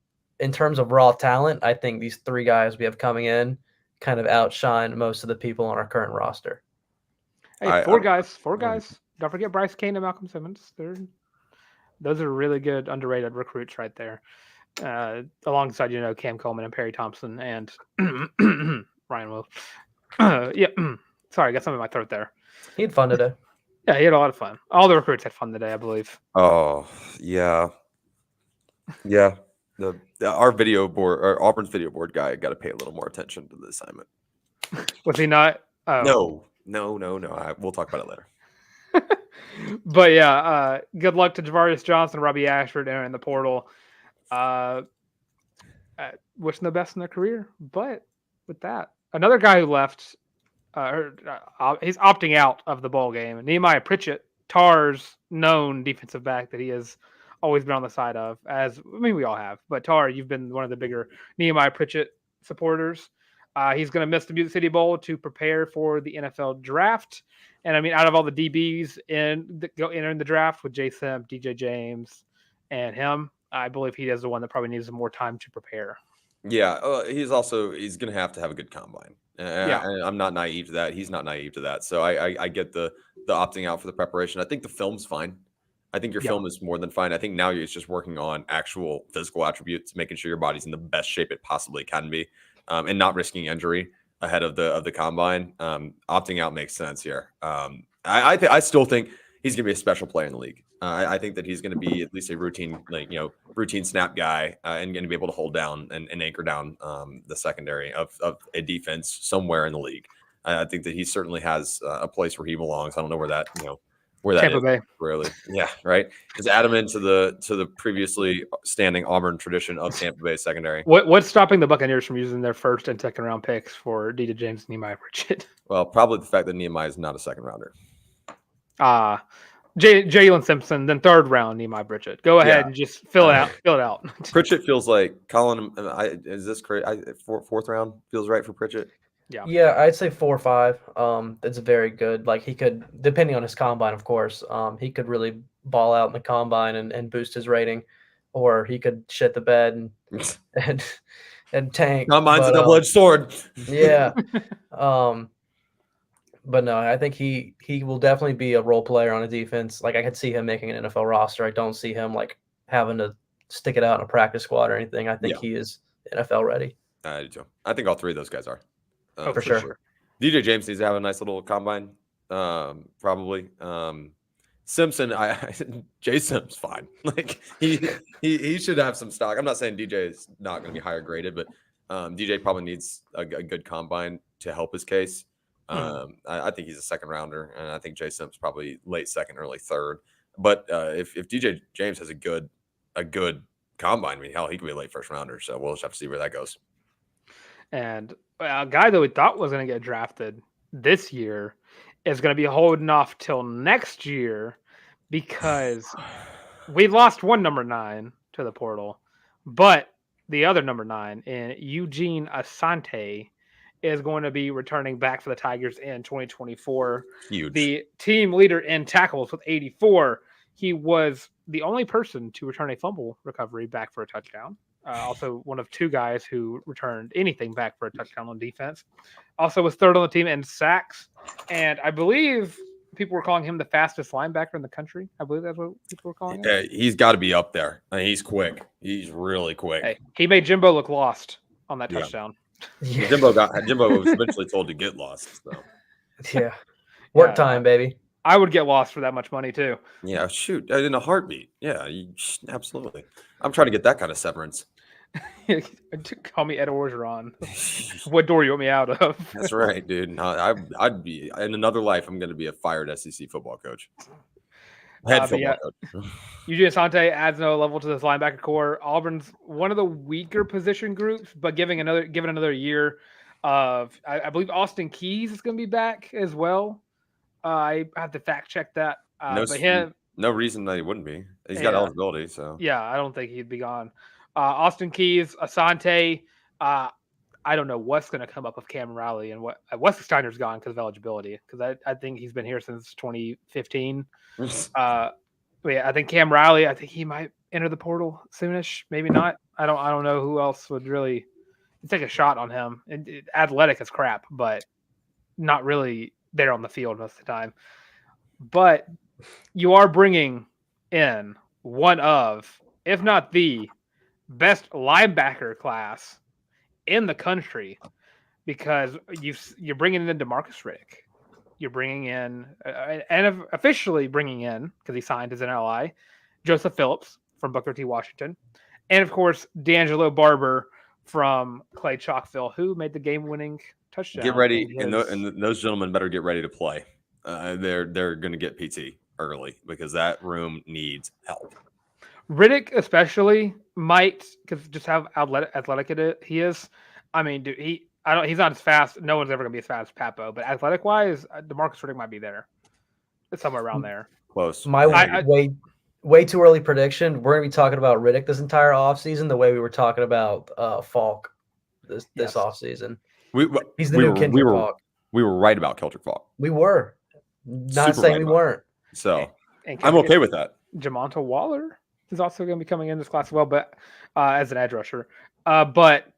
in terms of raw talent, I think these 3 guys we have coming in kind of outshine most of the people on our current roster. Hey, 4 guys. Don't forget Bryce Kane and Malcolm Simmons. Those are really good, underrated recruits right there. Alongside, Cam Coleman and Perry Thompson and Ryan Will. Sorry, I got something in my throat there. He had fun today. Yeah, he had a lot of fun. All the recruits had fun today, I believe. Oh, yeah. Yeah. Our video board, or Auburn's video board guy, got to pay a little more attention to the assignment. Was he not? Oh. No. We'll talk about it later. But yeah, good luck to Javarius Johnson, Robby Ashford, entering the portal. Wishing the best in their career. But with that, another guy who left, he's opting out of the bowl game. Nehemiah Pritchett, Tarr's known defensive back that he has always been on the side of, we all have. But Tarr, you've been one of the bigger Nehemiah Pritchett supporters. He's going to miss the Music City Bowl to prepare for the NFL draft. And I mean, out of all the DBs entering the draft with J. Simp, DJ James, and him, I believe he is the one that probably needs more time to prepare. Yeah, he's going to have a good combine. I'm not naive to that. He's not naive to that. So I get the opting out for the preparation. I think the film's fine. I think your film is more than fine. I think now you're just working on actual physical attributes, making sure your body's in the best shape it possibly can be, and not risking injury ahead of the combine. Opting out makes sense here. I still think he's going to be a special player in the league. I think that he's going to be at least a routine, routine snap guy, and going to be able to hold down and anchor down the secondary of a defense somewhere in the league. I think that he certainly has a place where he belongs. I don't know where that Tampa is. Bay. Really, yeah, right. Just add him into the previously standing Auburn tradition of Tampa Bay secondary. What's stopping the Buccaneers from using their first and second round picks for DJ James and Nehemiah Pritchett? Well, probably the fact that Nehemiah is not a second rounder. Jalen Simpson, then third round Nehemiah Pritchett. Go ahead and just fill it out. Pritchett feels like Colin. Is this crazy? Fourth round feels right for Pritchett. Yeah, I'd say 4 or 5. That's very good. Like he could, depending on his combine, of course, he could really ball out in the combine and boost his rating, or he could shit the bed and tank. Combine's a double-edged sword. Yeah. But no, I think he will definitely be a role player on a defense. Like I could see him making an NFL roster. I don't see him like having to stick it out in a practice squad or anything. I think he is NFL ready. I do too. I think all three of those guys are. For sure. DJ James needs to have a nice little combine. Probably. Simpson, Jay Sims fine. Like he should have some stock. I'm not saying DJ is not going to be higher graded, but DJ probably needs a good combine to help his case. I think he's a second rounder, and I think Jay Sims probably late second, early third. But if DJ James has a good combine, I mean, hell, he could be a late first rounder. So we'll just have to see where that goes. And a guy that we thought was going to get drafted this year is going to be holding off till next year because we lost one number 9 to the portal, but the other number 9 in Eugene Asante is going to be returning back for the Tigers in 2024. Huge. The team leader in tackles with 84. He was the only person to return a fumble recovery back for a touchdown. Also one of 2 guys who returned anything back for a touchdown on defense. Also was third on the team in sacks. And I believe people were calling him the fastest linebacker in the country. I believe that's what people were calling him. Yeah, he's got to be up there. I mean, he's quick. He's really quick. Hey, he made Jimbo look lost on that touchdown. Yeah. Jimbo was eventually told to get lost. So. Yeah. Work time, baby. I would get lost for that much money too. Yeah, shoot, in a heartbeat. Yeah, absolutely. I'm trying to get that kind of severance. Call me Ed Orgeron. What door you want me out of? That's right, dude. I'd be in another life. I'm going to be a fired SEC football coach. Head football coach. Eugene Asante adds another level to this linebacker core. Auburn's one of the weaker position groups, but given another year of, I believe Austin Keys is going to be back as well. I have to fact check that. No reason that he wouldn't be. He's got eligibility, so yeah, I don't think he'd be gone. Austin Keys, Asante. I don't know what's going to come up with Cam Riley and what Wesley Steiner's gone because of eligibility. Because I think he's been here since 2015. But yeah, I think Cam Riley. I think he might enter the portal soonish. Maybe not. I don't know who else would really take a shot on him. Athletic is crap, but not really there on the field most of the time. But you are bringing in one of, if not the best linebacker class in the country, because you're bringing in DeMarcus Riddick. You're bringing in and officially bringing in, because he signed as an ally, Joseph Phillips from Booker T. Washington, and of course D'Angelo Barber from Clay Chalkville, who made the game-winning touchdown. Get ready, and those gentlemen better get ready to play. They're going to get PT early because that room needs help. Riddick especially might, because just how athletic he is. I mean, dude, he's not as fast. No one's ever going to be as fast as Papo, but athletic-wise, DeMarcus Riddick might be there. It's somewhere around there. Close. Way too early prediction. We're going to be talking about Riddick this entire offseason the way we were talking about Falk this offseason. He's the new Kendrick Falk. We were right about Kendrick Falk. We were. Not saying we weren't. So I'm okay with that. Jamonta Waller is also going to be coming in this class as well, but as an edge rusher. But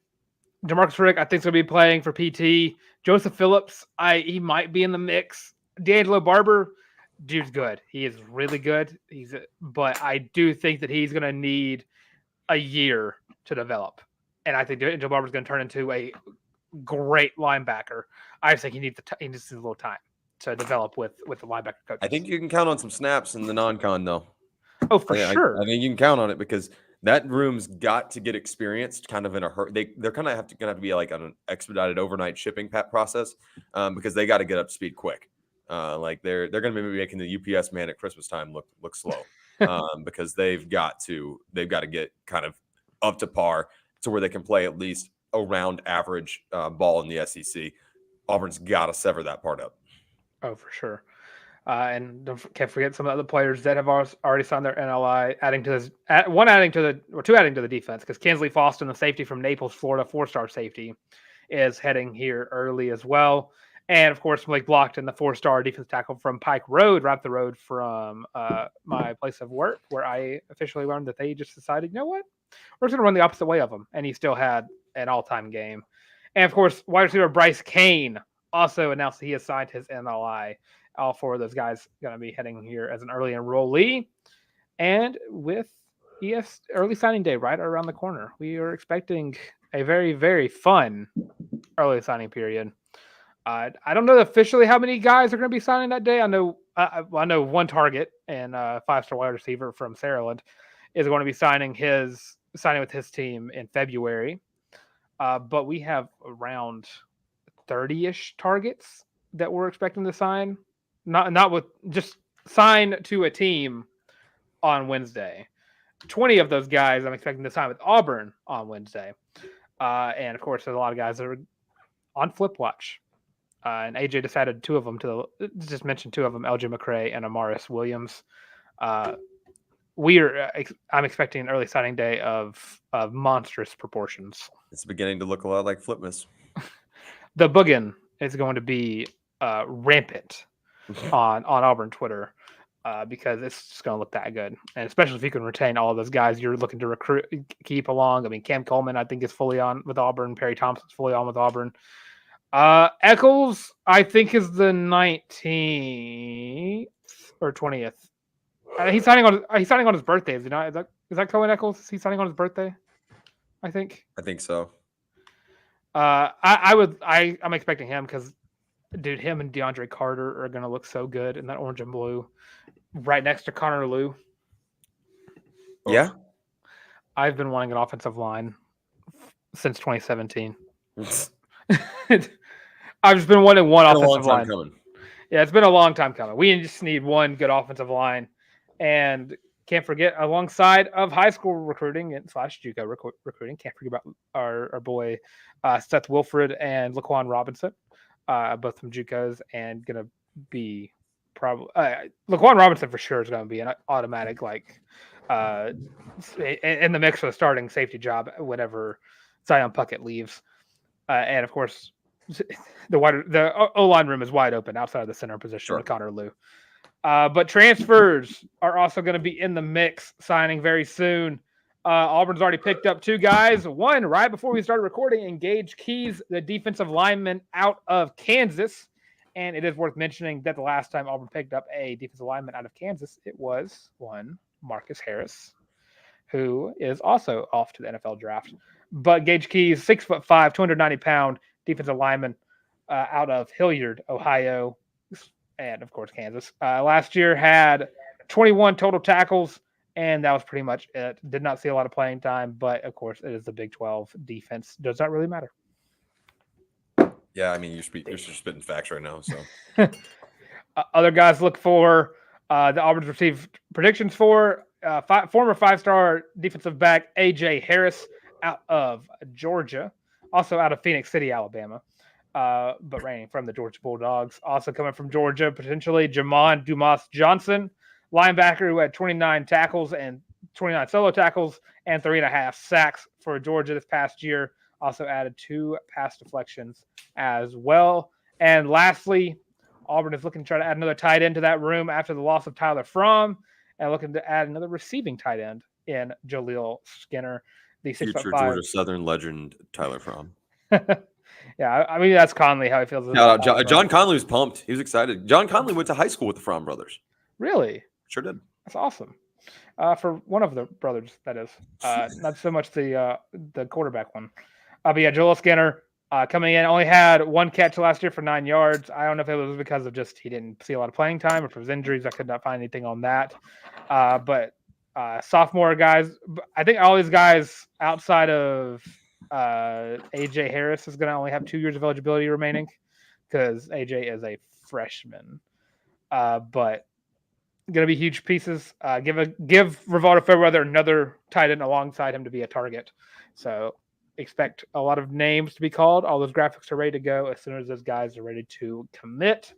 DeMarcus Riddick, I think, is going to be playing for PT. Joseph Phillips, he might be in the mix. D'Angelo Barber, dude's good. He is really good. But I do think that he's going to need a year to develop. And I think D'Angelo Barber is going to turn into a great linebacker. I just think he needs a little time to develop with the linebacker coach. I think you can count on some snaps in the non-con, though. Oh, for sure. I think you can count on it because that room's got to get experienced kind of in a hurry. They're kind of going to have to be like on an expedited overnight shipping process because they got to get up to speed quick. Like they're going to be making the UPS man at Christmas time look slow because they've got to get kind of up to par to where they can play at least around average ball in the SEC. Auburn's got to sever that part up. Oh, for sure. And can't forget some of the other players that have already signed their NLI, two adding to the defense, because Kinsley Faustin, the safety from Naples, Florida, 4-star safety, is heading here early as well. And, of course, Blake Blockton, the 4-star defensive tackle from Pike Road, right up the road from my place of work, where I officially learned that they just decided, you know what, we're just going to run the opposite way of him. And he still had an all-time game. And, of course, wide receiver Bryce Kane also announced that he has signed his NLI. All 4 of those guys going to be heading here as an early enrollee. And with early signing day right around the corner, we are expecting a very, very fun early signing period. I don't know officially how many guys are going to be signing that day. I know one target and 5-star wide receiver from Saraland is going to be signing with his team in February. But we have around 30-ish targets that we're expecting to sign. Not with just sign to a team on Wednesday. 20 of those guys I'm expecting to sign with Auburn on Wednesday. And of course, there's a lot of guys that are on flip watch. And AJ decided 2 of them just mention 2 of them, LJ McCray and Amaris Williams. I'm expecting an early signing day of monstrous proportions. It's beginning to look a lot like Flipmas. The boogin is going to be rampant on Auburn Twitter because it's just going to look that good. And especially if you can retain all of those guys you're looking to keep along. I mean, Cam Coleman, I think, is fully on with Auburn. Perry Thompson's fully on with Auburn. Eccles, I think, is the 19th or 20th. He's signing on his birthday. Is he not? Is that Cohen Eccles? Is he signing on his birthday? I think so. I'm expecting him because, dude, him and DeAndre Carter are going to look so good in that orange and blue, right next to Connor Lew. Yeah, I've been wanting an offensive line since 2017. I've just been wanting one offensive line. Coming. Yeah, it's been a long time coming. We just need one good offensive line, and can't forget, alongside of high school recruiting and / JUCO recruiting, can't forget about our boy Seth Wilfred and Laquan Robinson, both from JUCOs, and gonna be probably Laquan Robinson for sure is gonna be an automatic in the mix for the starting safety job whenever Zion Puckett leaves, and of course the O-line room is wide open outside of the center position with Connor Lew. But transfers are also going to be in the mix, signing very soon. Auburn's already picked up 2 guys. One, right before we started recording, Engage Keys, the defensive lineman out of Kansas. And it is worth mentioning that the last time Auburn picked up a defensive lineman out of Kansas, it was one Marcus Harris, who is also off to the NFL draft. But Gage Keys, 6'5", 290-pound defensive lineman out of Hilliard, Ohio, and of course Kansas. Last year had 21 total tackles, and that was pretty much it. Did not see a lot of playing time, but of course it is the Big 12 defense. Does not really matter. Yeah, I mean you're just spitting facts right now. So other guys look for the Auburn's received predictions for former 5-star defensive back AJ Harris out of Georgia, also out of Phoenix City, Alabama. But reigning from the Georgia Bulldogs. Also coming from Georgia, potentially Jamon Dumas Johnson, linebacker who had 29 tackles and 29 solo tackles and 3.5 sacks for Georgia this past year. Also added 2 pass deflections as well. And lastly, Auburn is looking to try to add another tight end to that room after the loss of Tyler Fromm, and looking to add another receiving tight end in Jaleel Skinner, the 6'5" future Georgia Southern legend Tyler Fromm. Yeah, I mean, that's Conley, how he feels. John Conley was pumped. He was excited. John Conley went to high school with the Fromm brothers. Really? Sure did. That's awesome. For one of the brothers, that is. Not so much the quarterback one. But yeah, Jaleel Skinner coming in, only had 1 catch last year for 9 yards. I don't know if it was because of just he didn't see a lot of playing time or if it was injuries. I could not find anything on that. But sophomore guys. I think all these guys outside of AJ Harris is going to only have 2 years of eligibility remaining because AJ is a freshman. But going to be huge pieces. Give Rivaldo Fairweather another tight end alongside him to be a target. So expect a lot of names to be called. All those graphics are ready to go as soon as those guys are ready to commit.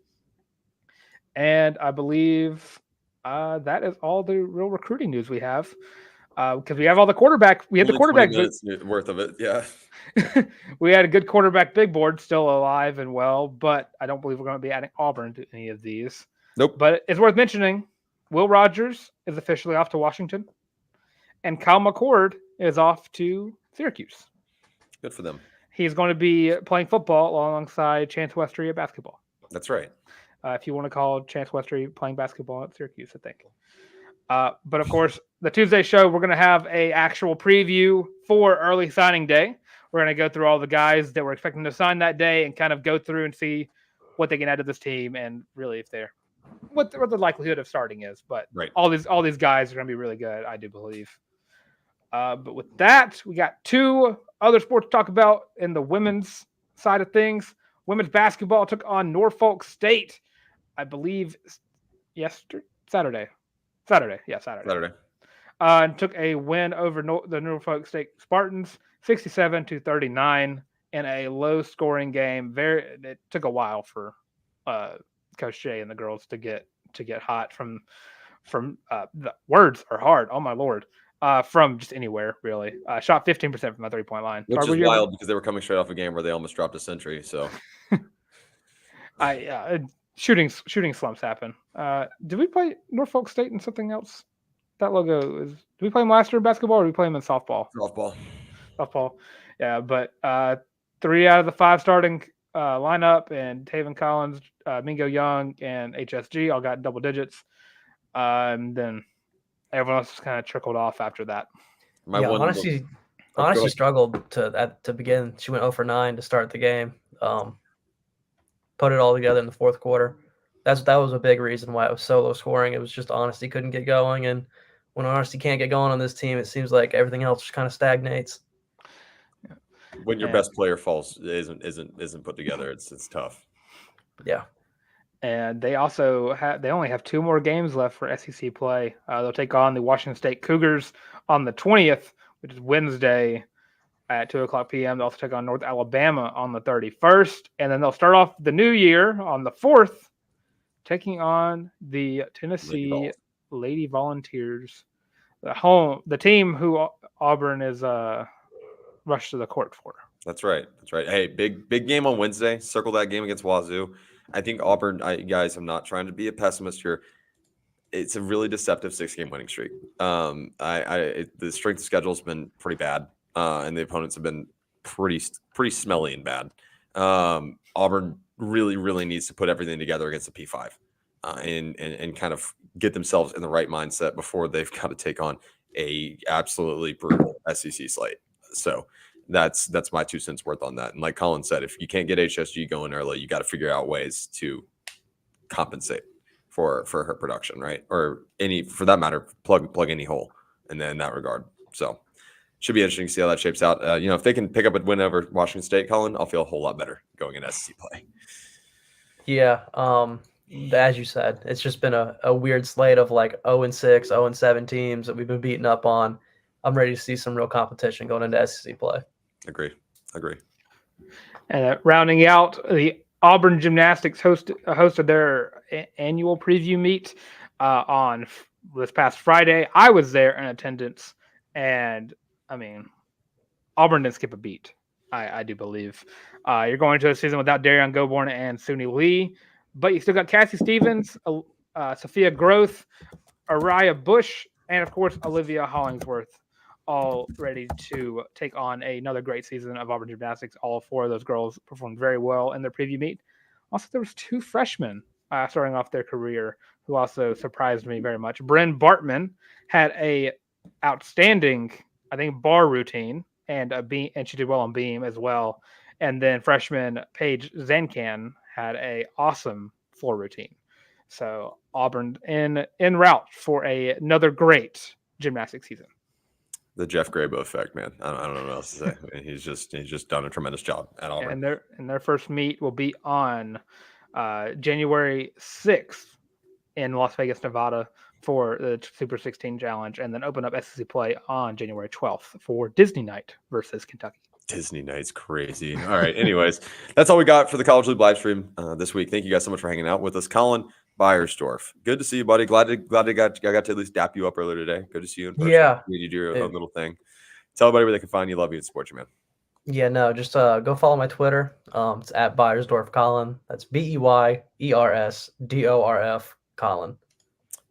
And I believe that is all the real recruiting news we have. Because we have all the quarterback. We had Only the quarterback 20 minutes worth of it. Yeah. We had a good quarterback big board still alive and well, but I don't believe we're going to be adding Auburn to any of these. Nope. But it's worth mentioning Will Rogers is officially off to Washington, and Kyle McCord is off to Syracuse. Good for them. He's going to be playing football alongside Chance Westry at basketball. That's right. If you want to call Chance Westry playing basketball at Syracuse, I think. But of course, the Tuesday show, we're going to have a actual preview for early signing day. We're going to go through all the guys that we're expecting to sign that day and kind of go through and see what they can add to this team and really if they're what the likelihood of starting is. But right. all these guys are going to be really good, I do believe. But with that, we got 2 other sports to talk about in the women's side of things. Women's basketball took on Norfolk State, I believe, Saturday. And took a win over the Norfolk State Spartans, 67-39, in a low-scoring game. It took a while for Coach Shea and the girls to get hot from the words are hard. Oh my Lord. From just anywhere, really. Shot 15% from the 3-point line. Which is wild because they were coming straight off a game where they almost dropped a century. So, shooting slumps happen. Did we play Norfolk State in something else? That logo is. Did we play them last year in basketball, or did we play them in softball? Softball. Yeah, but 3 out of the 5 starting lineup, and Taven Collins, Mingo Young, and HSG all got double digits. And then everyone else just kind of trickled off after that. Honestly struggled to begin. She went 0 for 9 to start the game. Put it all together in the fourth quarter. That was a big reason why it was so low scoring. It was just Honesty couldn't get going, and when Honesty can't get going on this team, it seems like everything else just kind of stagnates. When your best player falls isn't put together, it's tough. Yeah. And they also only have 2 more games left for SEC play. They'll take on the Washington State Cougars on the 20th, which is Wednesday at 2:00 p.m. They'll also take on North Alabama on the 31st, and then they'll start off the new year on the 4th, taking on the Tennessee Lady Volunteers, the team who Auburn is rushed to the court for. That's right. Hey, big game on Wednesday. Circle that game against Wazoo. I think Auburn, guys, I'm not trying to be a pessimist here. It's a really deceptive 6-game winning streak. The strength of schedule has been pretty bad, and the opponents have been pretty smelly and bad. Auburn really, really needs to put everything together against the P5 and kind of get themselves in the right mindset before they've got to take on a absolutely brutal SEC slate. So that's my 2 cents worth on that. And like Colin said, if you can't get HSG going early, you got to figure out ways to compensate for her production, right? Or for that matter, plug any hole in that regard. So should be interesting to see how that shapes out. If they can pick up a win over Washington State, Colin, I'll feel a whole lot better going into SEC play. Yeah. As you said, it's just been a weird slate of like 0-6, 0-7 teams that we've been beating up on. I'm ready to see some real competition going into SEC play. Agree. And rounding out, the Auburn Gymnastics hosted their annual preview meet on this past Friday. I was there in attendance, and I mean, Auburn didn't skip a beat. I do believe. You're going to a season without Darian Goborn and Suni Lee, but you still got Cassie Stevens, Sophia Groth, Araya Bush, and of course Olivia Hollingsworth, all ready to take on another great season of Auburn Gymnastics. All 4 of those girls performed very well in their preview meet. Also, there was 2 freshmen starting off their career who also surprised me very much. Bryn Bartman had a outstanding, I think, bar routine and a beam, and she did well on beam as well. And then freshman Paige Zancan had a awesome floor routine. So Auburn in route for another great gymnastics season. The Jeff Grabo effect, man. I don't know what else to say. I mean, he's just done a tremendous job at Auburn. And their first meet will be on January 6th in Las Vegas, Nevada for the Super 16 Challenge, and then open up SEC play on January 12th for Disney Night versus Kentucky. Disney Night's crazy. All right. Anyways, that's all we got for the College Loop live stream this week. Thank you guys so much for hanging out with us. Colin Beyersdorf, good to see you, buddy. Glad I got to at least dap you up earlier today. Good to see you in person. Yeah. You do your own little thing. Tell everybody where they can find you. Love you and support you, man. Yeah, no, just go follow my Twitter. It's at Beyersdorf Colin. That's BEYERSDORF Colin.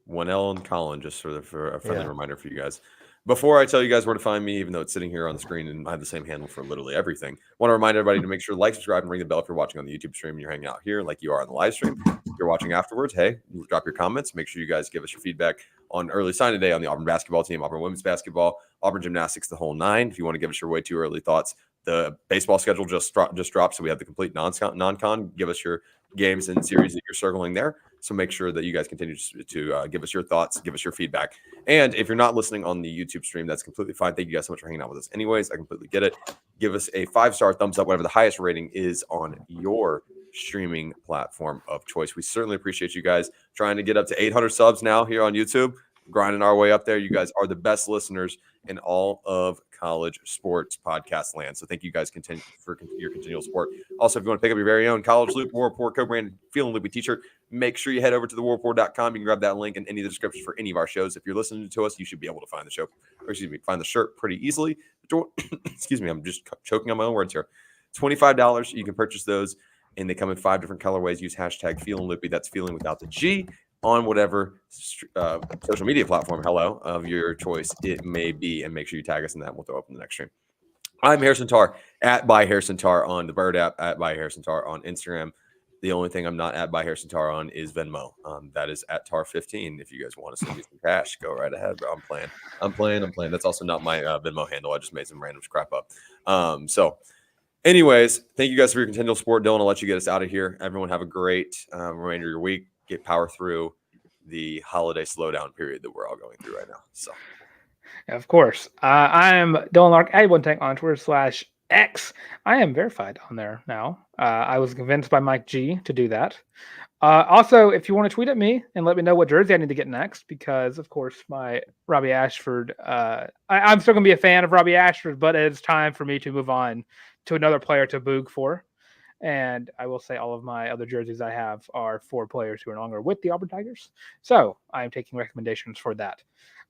1L and Colin, just for a friendly reminder for you guys. Before I tell you guys where to find me, even though it's sitting here on the screen and I have the same handle for literally everything, I want to remind everybody to make sure to like, subscribe, and ring the bell if you're watching on the YouTube stream and you're hanging out here like you are on the live stream. If you're watching afterwards, hey, drop your comments. Make sure you guys give us your feedback on early sign today on the Auburn basketball team, Auburn women's basketball, Auburn gymnastics, the whole nine. If you want to give us your way too early thoughts, the baseball schedule just dropped, so we have the complete non-con. Give us your games and series that you're circling there. So make sure that you guys continue to give us your thoughts, give us your feedback. And if you're not listening on the YouTube stream, that's completely fine. Thank you guys so much for hanging out with us. Anyways, I completely get it. Give us a 5-star thumbs up, whatever the highest rating is on your streaming platform of choice. We certainly appreciate you guys trying to get up to 800 subs now here on YouTube, grinding our way up there. You guys are the best listeners in all of college sports podcast land. So thank you guys for your continual support. Also, if you want to pick up your very own College Loop War Report co-branded Feeling Loopy t-shirt, make sure you head over to thewarreport.com. You can grab that link in any of the descriptions for any of our shows. If you're listening to us, you should be able to find find the shirt pretty easily. Excuse me, I'm just choking on my own words here. $25. You can purchase those, and they come in 5 different colorways. Use hashtag Feeling Loopy. That's feeling without the G, on whatever social media platform, of your choice it may be, and make sure you tag us in that, and we'll throw up in the next stream. I'm Harrison Tarr, at by Harrison Tarr on the Bird app, at by Harrison Tarr on Instagram. The only thing I'm not at by Harrison Tarr on is Venmo. That is at Tarr15. If you guys want to send me some cash, go right ahead. Bro. I'm playing. That's also not my Venmo handle. I just made some random crap up. So anyways, thank you guys for your continual support. Dylan, I'll let you get us out of here. Everyone have a great remainder of your week. Get power through the holiday slowdown period that we're all going through right now. So, of course, I am Dylan Larck, @1tank on Twitter/X. I am verified on there now. I was convinced by Mike G to do that. Also, if you want to tweet at me and let me know what jersey I need to get next, because of course my Robby Ashford, I'm still going to be a fan of Robby Ashford, but it's time for me to move on to another player to boog for. And I will say all of my other jerseys I have are for players who are no longer with the Auburn Tigers. So I am taking recommendations for that.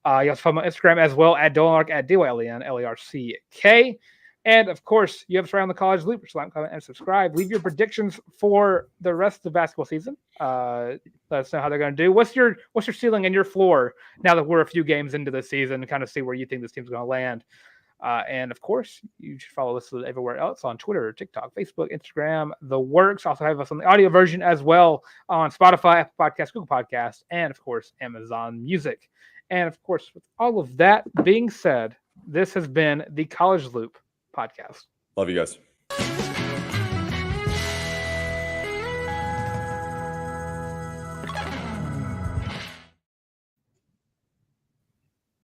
You also follow my Instagram as well, at Dolanlark, at DYLENLARCK. And of course, you have us around the College Loop. So like, comment, and subscribe. Leave your predictions for the rest of the basketball season. Let us know how they're going to do. What's your ceiling and your floor now that we're a few games into the season, to kind of see where you think this team's going to land. And of course, you should follow us everywhere else on Twitter, TikTok, Facebook, Instagram, the works. Also have us on the audio version as well on Spotify, Apple Podcasts, Google Podcasts, and of course, Amazon Music. And of course, with all of that being said, this has been the College Loop podcast. Love you guys.